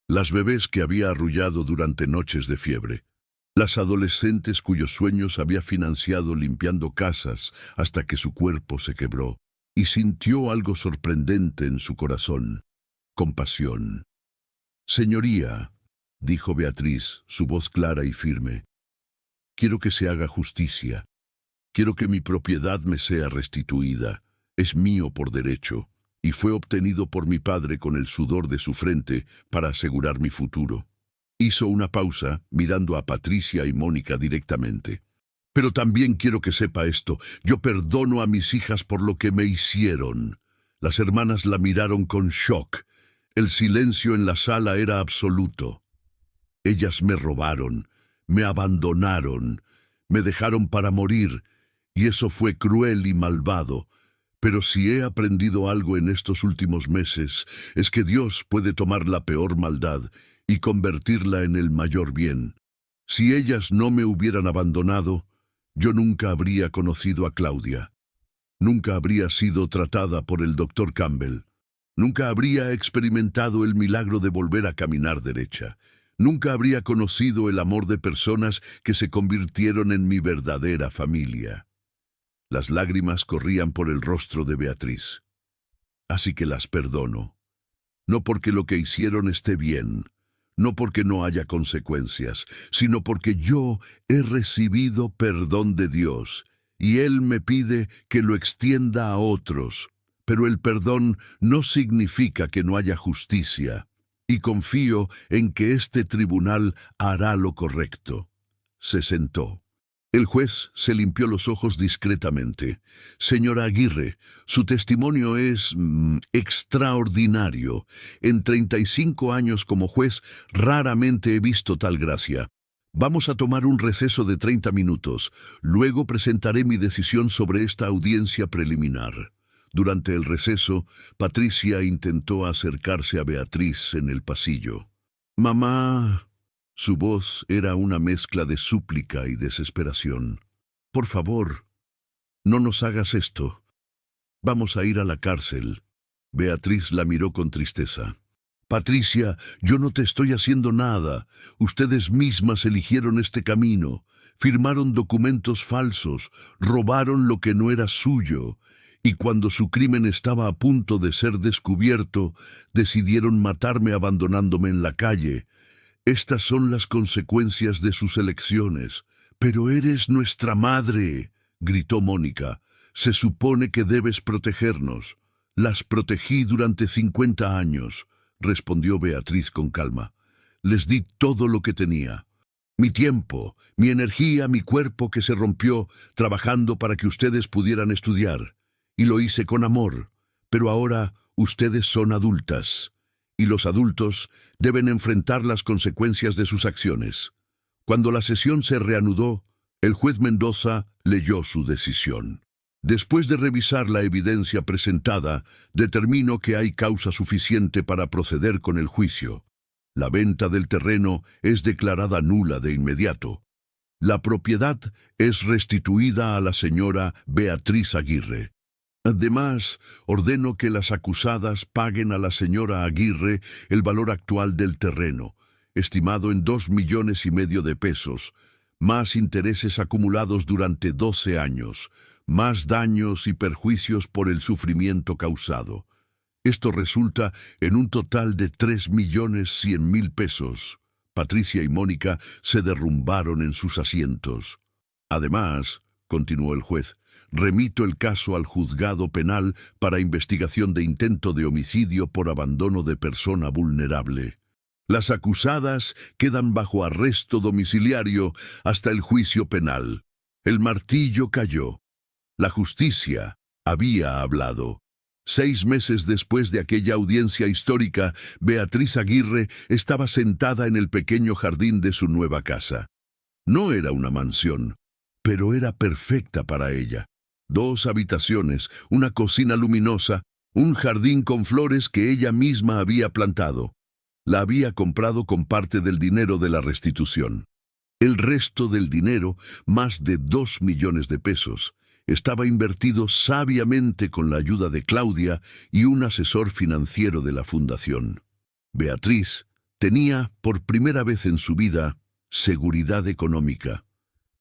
Las bebés que había arrullado durante noches de fiebre. Las adolescentes cuyos sueños había financiado limpiando casas hasta que su cuerpo se quebró, y sintió algo sorprendente en su corazón: compasión. Señoría, dijo Beatriz, su voz clara y firme, quiero que se haga justicia. Quiero que mi propiedad me sea restituida. Es mío por derecho, y fue obtenido por mi padre con el sudor de su frente para asegurar mi futuro. Hizo una pausa, mirando a Patricia y Mónica directamente. Pero también quiero que sepa esto: yo perdono a mis hijas por lo que me hicieron. Las hermanas la miraron con shock. El silencio en la sala era absoluto. Ellas me robaron, me abandonaron, me dejaron para morir, y eso fue cruel y malvado. Pero si he aprendido algo en estos últimos meses, es que Dios puede tomar la peor maldad y convertirla en el mayor bien. Si ellas no me hubieran abandonado, yo nunca habría conocido a Claudia. Nunca habría sido tratada por el doctor Campbell. Nunca habría experimentado el milagro de volver a caminar derecha. Nunca habría conocido el amor de personas que se convirtieron en mi verdadera familia. Las lágrimas corrían por el rostro de Beatriz. Así que las perdono. No porque lo que hicieron esté bien, no porque no haya consecuencias, sino porque yo he recibido perdón de Dios, y Él me pide que lo extienda a otros. Pero el perdón no significa que no haya justicia, y confío en que este tribunal hará lo correcto. Se sentó. El juez se limpió los ojos discretamente. Señora Aguirre, su testimonio es extraordinario. En 35 años como juez, raramente he visto tal gracia. Vamos a tomar un receso de 30 minutos. Luego presentaré mi decisión sobre esta audiencia preliminar. Durante el receso, Patricia intentó acercarse a Beatriz en el pasillo. «Mamá». Su voz era una mezcla de súplica y desesperación. «Por favor, no nos hagas esto. Vamos a ir a la cárcel». Beatriz la miró con tristeza. «Patricia, yo no te estoy haciendo nada. Ustedes mismas eligieron este camino. Firmaron documentos falsos, robaron lo que no era suyo. Y cuando su crimen estaba a punto de ser descubierto, decidieron matarme abandonándome en la calle. Estas son las consecuencias de sus elecciones». «Pero eres nuestra madre», gritó Mónica. «Se supone que debes protegernos». «Las protegí durante 50 años», respondió Beatriz con calma. «Les di todo lo que tenía. Mi tiempo, mi energía, mi cuerpo que se rompió trabajando para que ustedes pudieran estudiar. Y lo hice con amor. Pero ahora ustedes son adultas. Y los adultos deben enfrentar las consecuencias de sus acciones». Cuando la sesión se reanudó, el juez Mendoza leyó su decisión. Después de revisar la evidencia presentada, determinó que hay causa suficiente para proceder con el juicio. La venta del terreno es declarada nula de inmediato. La propiedad es restituida a la señora Beatriz Aguirre. Además, ordeno que las acusadas paguen a la señora Aguirre el valor actual del terreno, estimado en 2,5 millones de pesos, más intereses acumulados durante 12 años, más daños y perjuicios por el sufrimiento causado. Esto resulta en un total de 3,100,000 pesos. Patricia y Mónica se derrumbaron en sus asientos. Además, continuó el juez, remito el caso al juzgado penal para investigación de intento de homicidio por abandono de persona vulnerable. Las acusadas quedan bajo arresto domiciliario hasta el juicio penal. El martillo cayó. La justicia había hablado. 6 meses después de aquella audiencia histórica, Beatriz Aguirre estaba sentada en el pequeño jardín de su nueva casa. No era una mansión, pero era perfecta para ella. 2 habitaciones, una cocina luminosa, un jardín con flores que ella misma había plantado. La había comprado con parte del dinero de la restitución. El resto del dinero, más de 2 millones de pesos, estaba invertido sabiamente con la ayuda de Claudia y un asesor financiero de la fundación. Beatriz tenía, por primera vez en su vida, seguridad económica.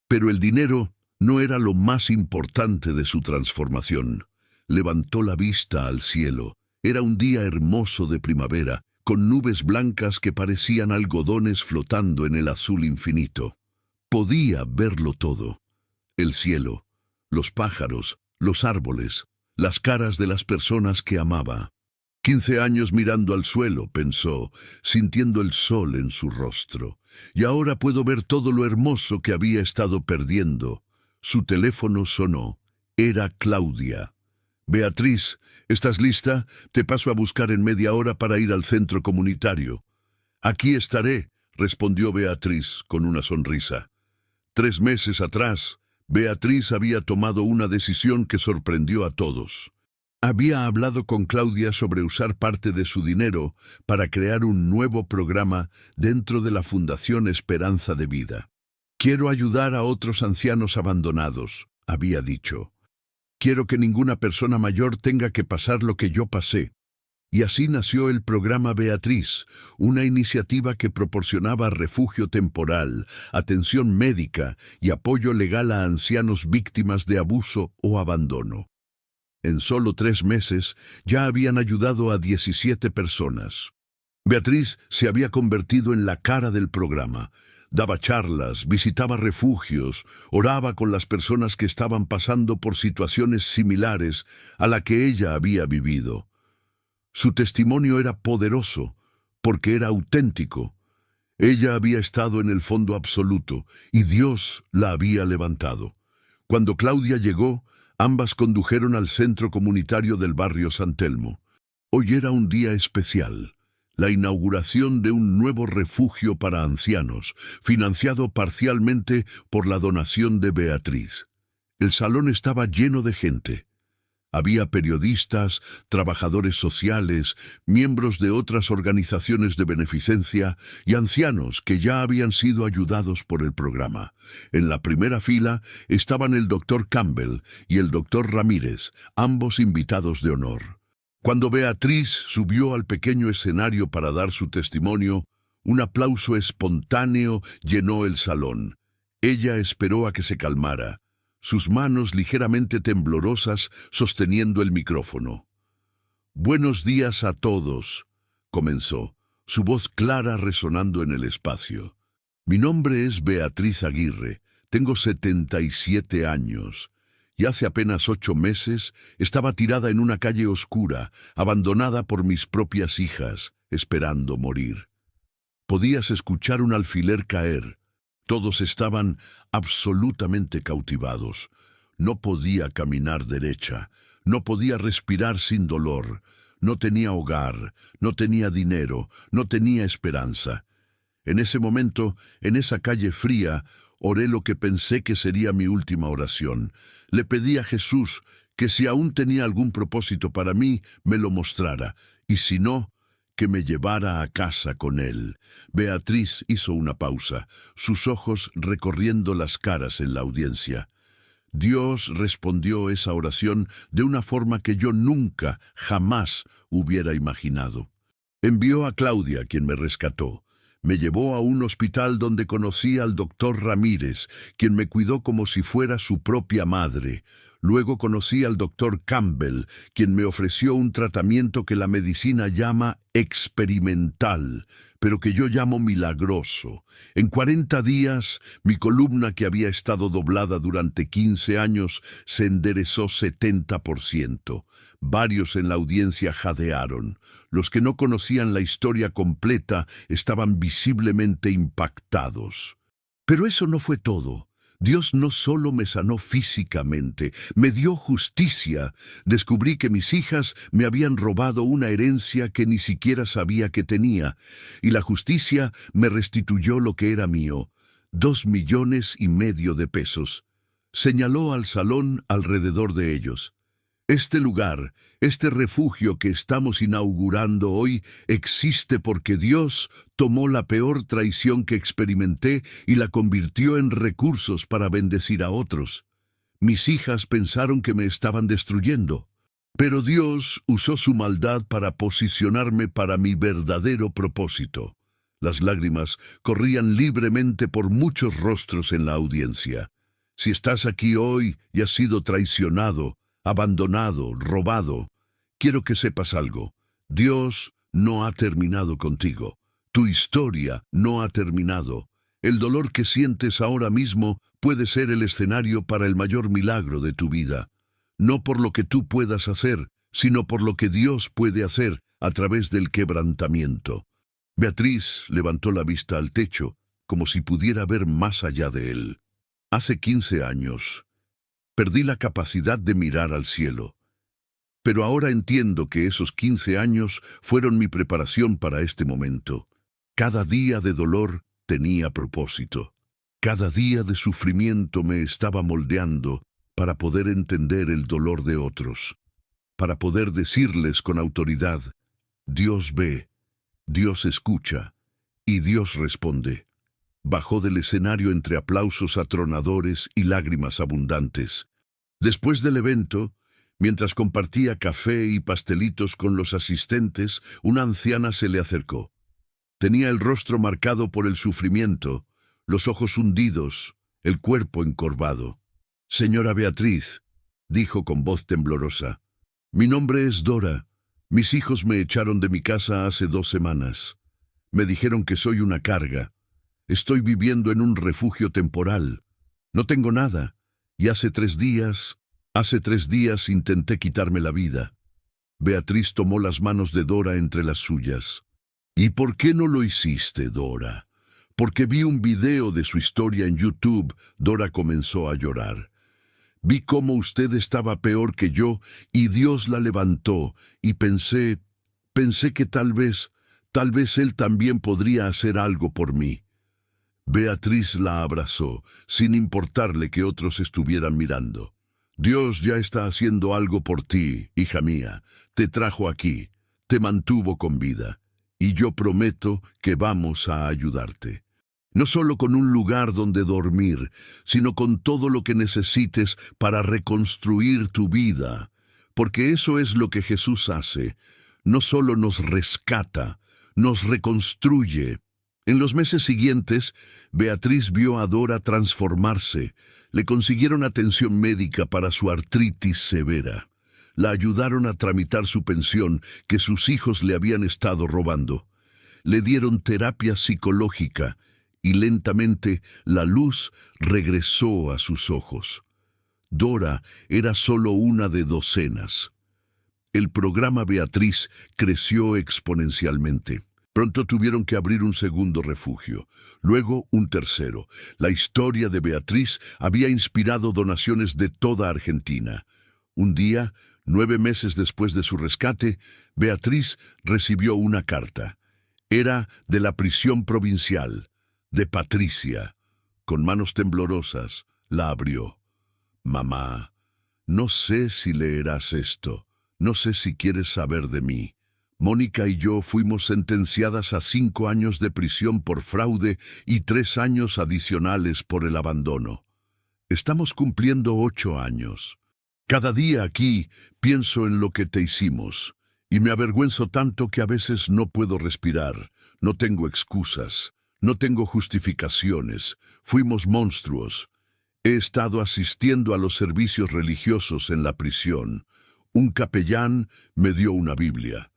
Pero el dinero no era lo más importante de su transformación. Levantó la vista al cielo. Era un día hermoso de primavera, con nubes blancas que parecían algodones flotando en el azul infinito. Podía verlo todo. El cielo, los pájaros, los árboles, las caras de las personas que amaba. 15 años mirando al suelo, pensó, sintiendo el sol en su rostro. Y ahora puedo ver todo lo hermoso que había estado perdiendo. Su teléfono sonó. Era Claudia. Beatriz, ¿estás lista? Te paso a buscar en media hora para ir al centro comunitario. Aquí estaré, respondió Beatriz con una sonrisa. 3 meses atrás, Beatriz había tomado una decisión que sorprendió a todos. Había hablado con Claudia sobre usar parte de su dinero para crear un nuevo programa dentro de la Fundación Esperanza de Vida. Quiero ayudar a otros ancianos abandonados, había dicho. Quiero que ninguna persona mayor tenga que pasar lo que yo pasé. Y así nació el programa Beatriz, una iniciativa que proporcionaba refugio temporal, atención médica y apoyo legal a ancianos víctimas de abuso o abandono. En solo 3 meses ya habían ayudado a 17 personas. Beatriz se había convertido en la cara del programa. Daba charlas, visitaba refugios, oraba con las personas que estaban pasando por situaciones similares a la que ella había vivido. Su testimonio era poderoso, porque era auténtico. Ella había estado en el fondo absoluto, y Dios la había levantado. Cuando Claudia llegó, ambas condujeron al centro comunitario del barrio San Telmo. Hoy era un día especial. La inauguración de un nuevo refugio para ancianos, financiado parcialmente por la donación de Beatriz. El salón estaba lleno de gente. Había periodistas, trabajadores sociales, miembros de otras organizaciones de beneficencia y ancianos que ya habían sido ayudados por el programa. En la primera fila estaban el doctor Campbell y el doctor Ramírez, ambos invitados de honor. Cuando Beatriz subió al pequeño escenario para dar su testimonio, un aplauso espontáneo llenó el salón. Ella esperó a que se calmara, sus manos ligeramente temblorosas sosteniendo el micrófono. «Buenos días a todos», comenzó, su voz clara resonando en el espacio. «Mi nombre es Beatriz Aguirre, tengo 77 años. Y hace apenas 8 meses estaba tirada en una calle oscura, abandonada por mis propias hijas, esperando morir. Podías escuchar un alfiler caer. Todos estaban absolutamente cautivados. No podía caminar derecha, no podía respirar sin dolor. No tenía hogar, no tenía dinero, no tenía esperanza. En ese momento, en esa calle fría, oré lo que pensé que sería mi última oración. Le pedí a Jesús que si aún tenía algún propósito para mí, me lo mostrara, y si no, que me llevara a casa con él. Beatriz hizo una pausa, sus ojos recorriendo las caras en la audiencia. Dios respondió esa oración de una forma que yo nunca, jamás hubiera imaginado. Envió a Claudia, quien me rescató. Me llevó a un hospital donde conocí al doctor Ramírez, quien me cuidó como si fuera su propia madre. Luego conocí al doctor Campbell, quien me ofreció un tratamiento que la medicina llama experimental, pero que yo llamo milagroso. En 40 días, mi columna, que había estado doblada durante 15 años, se enderezó 70%. Varios en la audiencia jadearon. Los que no conocían la historia completa estaban visiblemente impactados. Pero eso no fue todo. Dios no solo me sanó físicamente, me dio justicia. Descubrí que mis hijas me habían robado una herencia que ni siquiera sabía que tenía, y la justicia me restituyó lo que era mío, 2,5 millones de pesos. Señaló al salón alrededor de ellos. Este lugar, este refugio que estamos inaugurando hoy, existe porque Dios tomó la peor traición que experimenté y la convirtió en recursos para bendecir a otros. Mis hijas pensaron que me estaban destruyendo, pero Dios usó su maldad para posicionarme para mi verdadero propósito. Las lágrimas corrían libremente por muchos rostros en la audiencia. Si estás aquí hoy y has sido traicionado, abandonado, robado, quiero que sepas algo. Dios no ha terminado contigo. Tu historia no ha terminado. El dolor que sientes ahora mismo puede ser el escenario para el mayor milagro de tu vida. No por lo que tú puedas hacer, sino por lo que Dios puede hacer a través del quebrantamiento. Beatriz levantó la vista al techo, como si pudiera ver más allá de él. Hace 15 años, perdí la capacidad de mirar al cielo. Pero ahora entiendo que esos 15 años fueron mi preparación para este momento. Cada día de dolor tenía propósito. Cada día de sufrimiento me estaba moldeando para poder entender el dolor de otros, para poder decirles con autoridad: Dios ve, Dios escucha y Dios responde. Bajó del escenario entre aplausos atronadores y lágrimas abundantes. Después del evento, mientras compartía café y pastelitos con los asistentes, una anciana se le acercó. Tenía el rostro marcado por el sufrimiento, los ojos hundidos, el cuerpo encorvado. «Señora Beatriz», dijo con voz temblorosa, «mi nombre es Dora. Mis hijos me echaron de mi casa hace 2 semanas. Me dijeron que soy una carga. Estoy viviendo en un refugio temporal. No tengo nada, y hace 3 días intenté quitarme la vida». Beatriz tomó las manos de Dora entre las suyas. «¿Y por qué no lo hiciste, Dora?» «Porque vi un video de su historia en YouTube». Dora comenzó a llorar. «Vi cómo usted estaba peor que yo y Dios la levantó, y pensé que tal vez Él también podría hacer algo por mí». Beatriz la abrazó, sin importarle que otros estuvieran mirando. «Dios ya está haciendo algo por ti, hija mía. Te trajo aquí, te mantuvo con vida, y yo prometo que vamos a ayudarte. No solo con un lugar donde dormir, sino con todo lo que necesites para reconstruir tu vida, porque eso es lo que Jesús hace. No solo nos rescata, nos reconstruye». En los meses siguientes, Beatriz vio a Dora transformarse. Le consiguieron atención médica para su artritis severa. La ayudaron a tramitar su pensión que sus hijos le habían estado robando. Le dieron terapia psicológica y lentamente la luz regresó a sus ojos. Dora era solo una de docenas. El programa Beatriz creció exponencialmente. Pronto tuvieron que abrir un segundo refugio, luego un tercero. La historia de Beatriz había inspirado donaciones de toda Argentina. Un día, 9 meses después de su rescate, Beatriz recibió una carta. Era de la prisión provincial, de Patricia, con manos temblorosas, la abrió. Mamá, no sé si leerás esto, no sé si quieres saber de mí. Mónica y yo fuimos sentenciadas a 5 años de prisión por fraude y 3 años adicionales por el abandono. Estamos cumpliendo 8 años. Cada día aquí pienso en lo que te hicimos, y me avergüenzo tanto que a veces no puedo respirar. No tengo excusas, no tengo justificaciones. Fuimos monstruos. He estado asistiendo a los servicios religiosos en la prisión. Un capellán me dio una Biblia.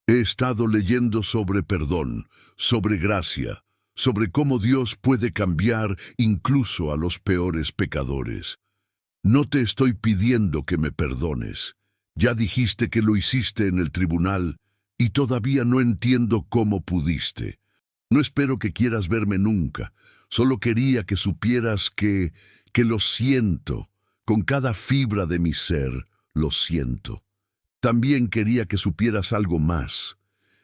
He estado leyendo sobre perdón, sobre gracia, sobre cómo Dios puede cambiar incluso a los peores pecadores. No te estoy pidiendo que me perdones. Ya dijiste que lo hiciste en el tribunal y todavía no entiendo cómo pudiste. No espero que quieras verme nunca. Solo quería que supieras que lo siento. Con cada fibra de mi ser, lo siento. También quería que supieras algo más.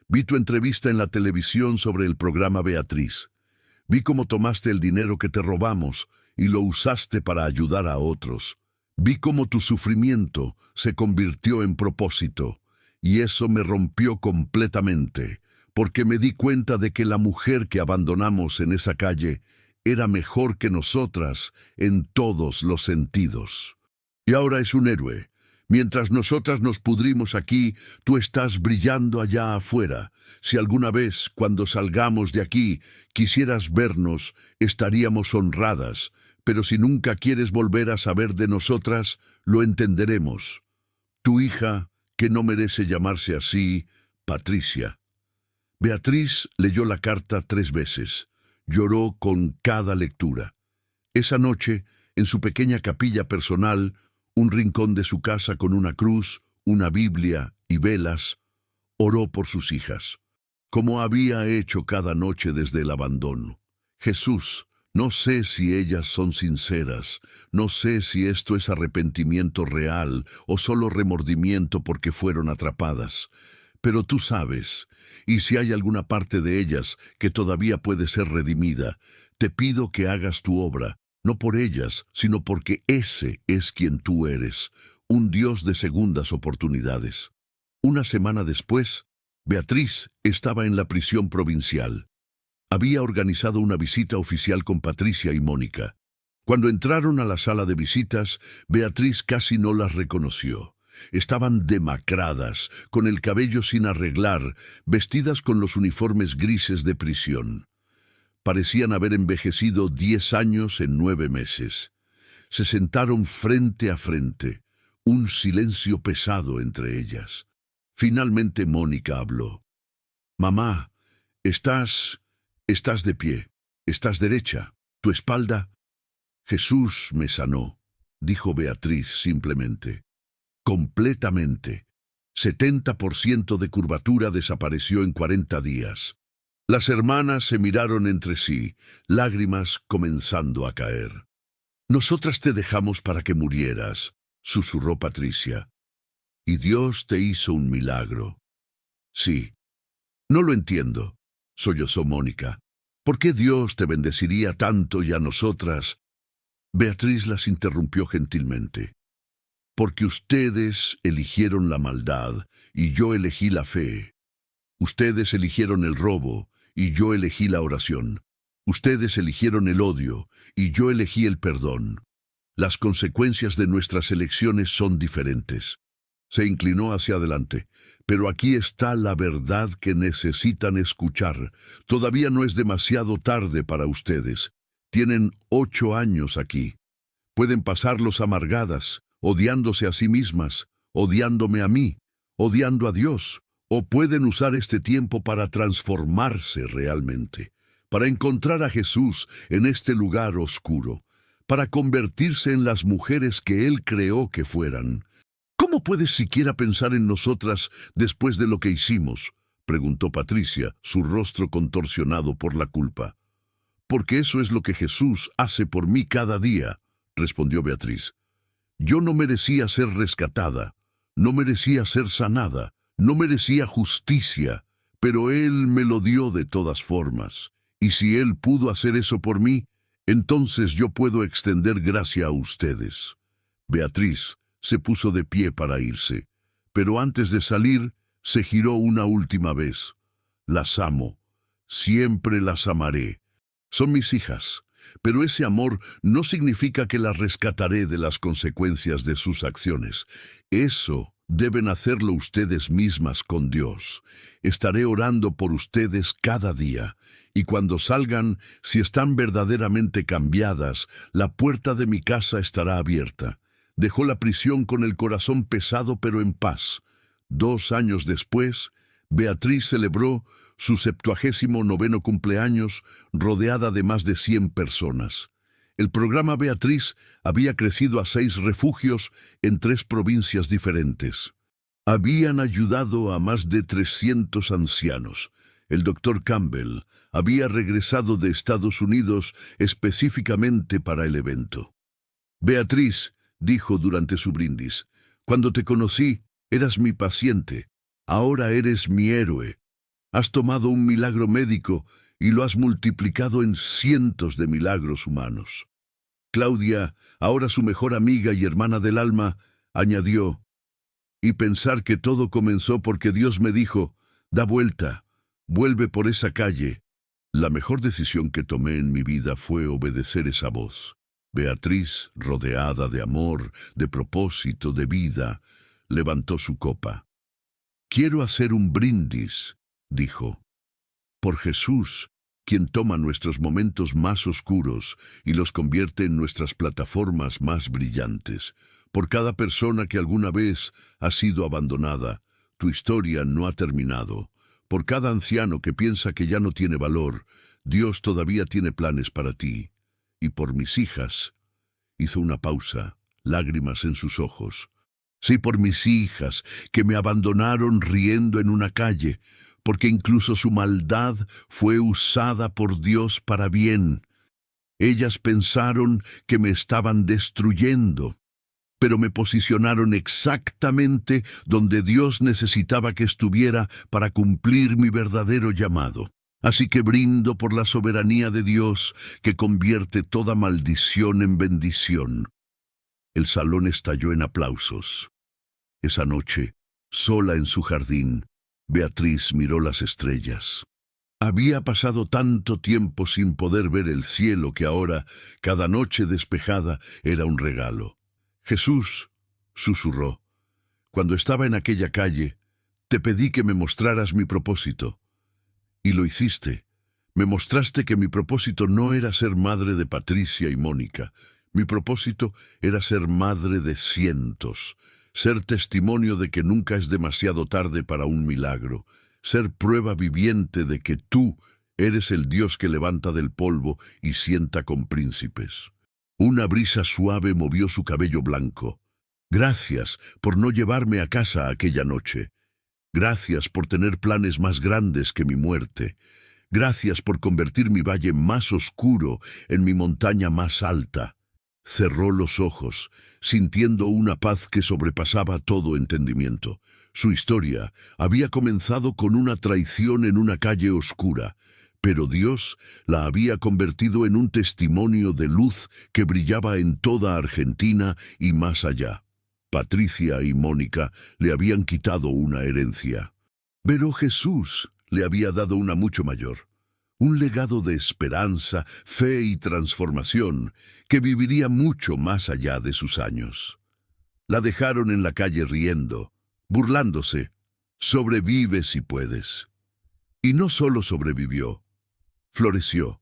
Vi tu entrevista en la televisión sobre el programa Beatriz. Vi cómo tomaste el dinero que te robamos y lo usaste para ayudar a otros. Vi cómo tu sufrimiento se convirtió en propósito, y eso me rompió completamente, porque me di cuenta de que la mujer que abandonamos en esa calle era mejor que nosotras en todos los sentidos. Y ahora es un héroe. Mientras nosotras nos pudrimos aquí, tú estás brillando allá afuera. Si alguna vez, cuando salgamos de aquí, quisieras vernos, estaríamos honradas. Pero si nunca quieres volver a saber de nosotras, lo entenderemos. Tu hija, que no merece llamarse así, Patricia. Beatriz leyó la carta 3 veces. Lloró con cada lectura. Esa noche, en su pequeña capilla personal, un rincón de su casa con una cruz, una Biblia y velas, oró por sus hijas, como había hecho cada noche desde el abandono. Jesús, no sé si ellas son sinceras, no sé si esto es arrepentimiento real o solo remordimiento porque fueron atrapadas, pero tú sabes, y si hay alguna parte de ellas que todavía puede ser redimida, te pido que hagas tu obra, no por ellas, sino porque ese es quien tú eres, un Dios de segundas oportunidades. Una semana después, Beatriz estaba en la prisión provincial. Había organizado una visita oficial con Patricia y Mónica. Cuando entraron a la sala de visitas, Beatriz casi no las reconoció. Estaban demacradas, con el cabello sin arreglar, vestidas con los uniformes grises de prisión. Parecían haber envejecido 10 años en 9 meses. Se sentaron frente a frente, un silencio pesado entre ellas. Finalmente Mónica habló. «Mamá, estás de pie, estás derecha, tu espalda». «Jesús me sanó», dijo Beatriz simplemente. «Completamente. 70% de curvatura desapareció en 40 días». Las hermanas se miraron entre sí, lágrimas comenzando a caer. «Nosotras te dejamos para que murieras», susurró Patricia. «Y Dios te hizo un milagro». «Sí». «No lo entiendo», sollozó Mónica. «¿Por qué Dios te bendeciría tanto y a nosotras?» Beatriz las interrumpió gentilmente. «Porque ustedes eligieron la maldad y yo elegí la fe. Ustedes eligieron el robo y yo elegí la oración. Ustedes eligieron el odio y yo elegí el perdón. Las consecuencias de nuestras elecciones son diferentes». Se inclinó hacia adelante. «Pero aquí está la verdad que necesitan escuchar. Todavía no es demasiado tarde para ustedes. Tienen 8 años aquí. Pueden pasarlos amargadas, odiándose a sí mismas, odiándome a mí, odiando a Dios. O pueden usar este tiempo para transformarse realmente, para encontrar a Jesús en este lugar oscuro, para convertirse en las mujeres que Él creó que fueran. ¿Cómo puedes siquiera pensar en nosotras después de lo que hicimos?», preguntó Patricia, su rostro contorsionado por la culpa. «Porque eso es lo que Jesús hace por mí cada día», respondió Beatriz. «Yo no merecía ser rescatada, no merecía ser sanada, no merecía justicia, pero Él me lo dio de todas formas. Y si Él pudo hacer eso por mí, entonces yo puedo extender gracia a ustedes. Beatriz se puso de pie para irse, pero antes de salir se giró una última vez. Las amo, siempre las amaré. Son mis hijas, pero ese amor no significa que las rescataré de las consecuencias de sus acciones. Eso deben hacerlo ustedes mismas con Dios. Estaré orando por ustedes cada día. Y cuando salgan, si están verdaderamente cambiadas, la puerta de mi casa estará abierta. Dejó la prisión con el corazón pesado pero en paz. 2 años después, Beatriz celebró su 79º cumpleaños rodeada de más de 100 personas. El programa Beatriz había crecido a 6 refugios en 3 provincias diferentes. Habían ayudado a más de 300 ancianos. El doctor Campbell había regresado de Estados Unidos específicamente para el evento. Beatriz, dijo durante su brindis, cuando te conocí, eras mi paciente. Ahora eres mi héroe. Has tomado un milagro médico y lo has multiplicado en cientos de milagros humanos. Claudia, ahora su mejor amiga y hermana del alma, añadió, y pensar que todo comenzó porque Dios me dijo, da vuelta, vuelve por esa calle. La mejor decisión que tomé en mi vida fue obedecer esa voz. Beatriz, rodeada de amor, de propósito, de vida, levantó su copa. Quiero hacer un brindis, dijo, por Jesús, quien toma nuestros momentos más oscuros y los convierte en nuestras plataformas más brillantes. Por cada persona que alguna vez ha sido abandonada, tu historia no ha terminado. Por cada anciano que piensa que ya no tiene valor, Dios todavía tiene planes para ti. Y por mis hijas, hizo una pausa, lágrimas en sus ojos. Sí, por mis hijas, que me abandonaron riendo en una calle, porque incluso su maldad fue usada por Dios para bien. Ellas pensaron que me estaban destruyendo, pero me posicionaron exactamente donde Dios necesitaba que estuviera para cumplir mi verdadero llamado. Así que brindo por la soberanía de Dios que convierte toda maldición en bendición. El salón estalló en aplausos. Esa noche, sola en su jardín, Beatriz miró las estrellas. Había pasado tanto tiempo sin poder ver el cielo que ahora, cada noche despejada, era un regalo. Jesús, susurró, cuando estaba en aquella calle, te pedí que me mostraras mi propósito. Y lo hiciste. Me mostraste que mi propósito no era ser madre de Patricia y Mónica. Mi propósito era ser madre de cientos. Ser testimonio de que nunca es demasiado tarde para un milagro. Ser prueba viviente de que tú eres el Dios que levanta del polvo y sienta con príncipes. Una brisa suave movió su cabello blanco. Gracias por no llevarme a casa aquella noche. Gracias por tener planes más grandes que mi muerte. Gracias por convertir mi valle más oscuro en mi montaña más alta. Cerró los ojos, sintiendo una paz que sobrepasaba todo entendimiento. Su historia había comenzado con una traición en una calle oscura, pero Dios la había convertido en un testimonio de luz que brillaba en toda Argentina y más allá. Patricia y Mónica le habían quitado una herencia, pero Jesús le había dado una mucho mayor. Un legado de esperanza, fe y transformación que viviría mucho más allá de sus años. La dejaron en la calle riendo, burlándose. Sobrevive si puedes. Y no solo sobrevivió, floreció.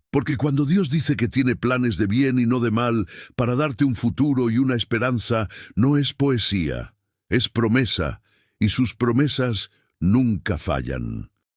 Porque cuando Dios dice que tiene planes de bien y no de mal para darte un futuro y una esperanza, no es poesía, es promesa, y sus promesas nunca fallan.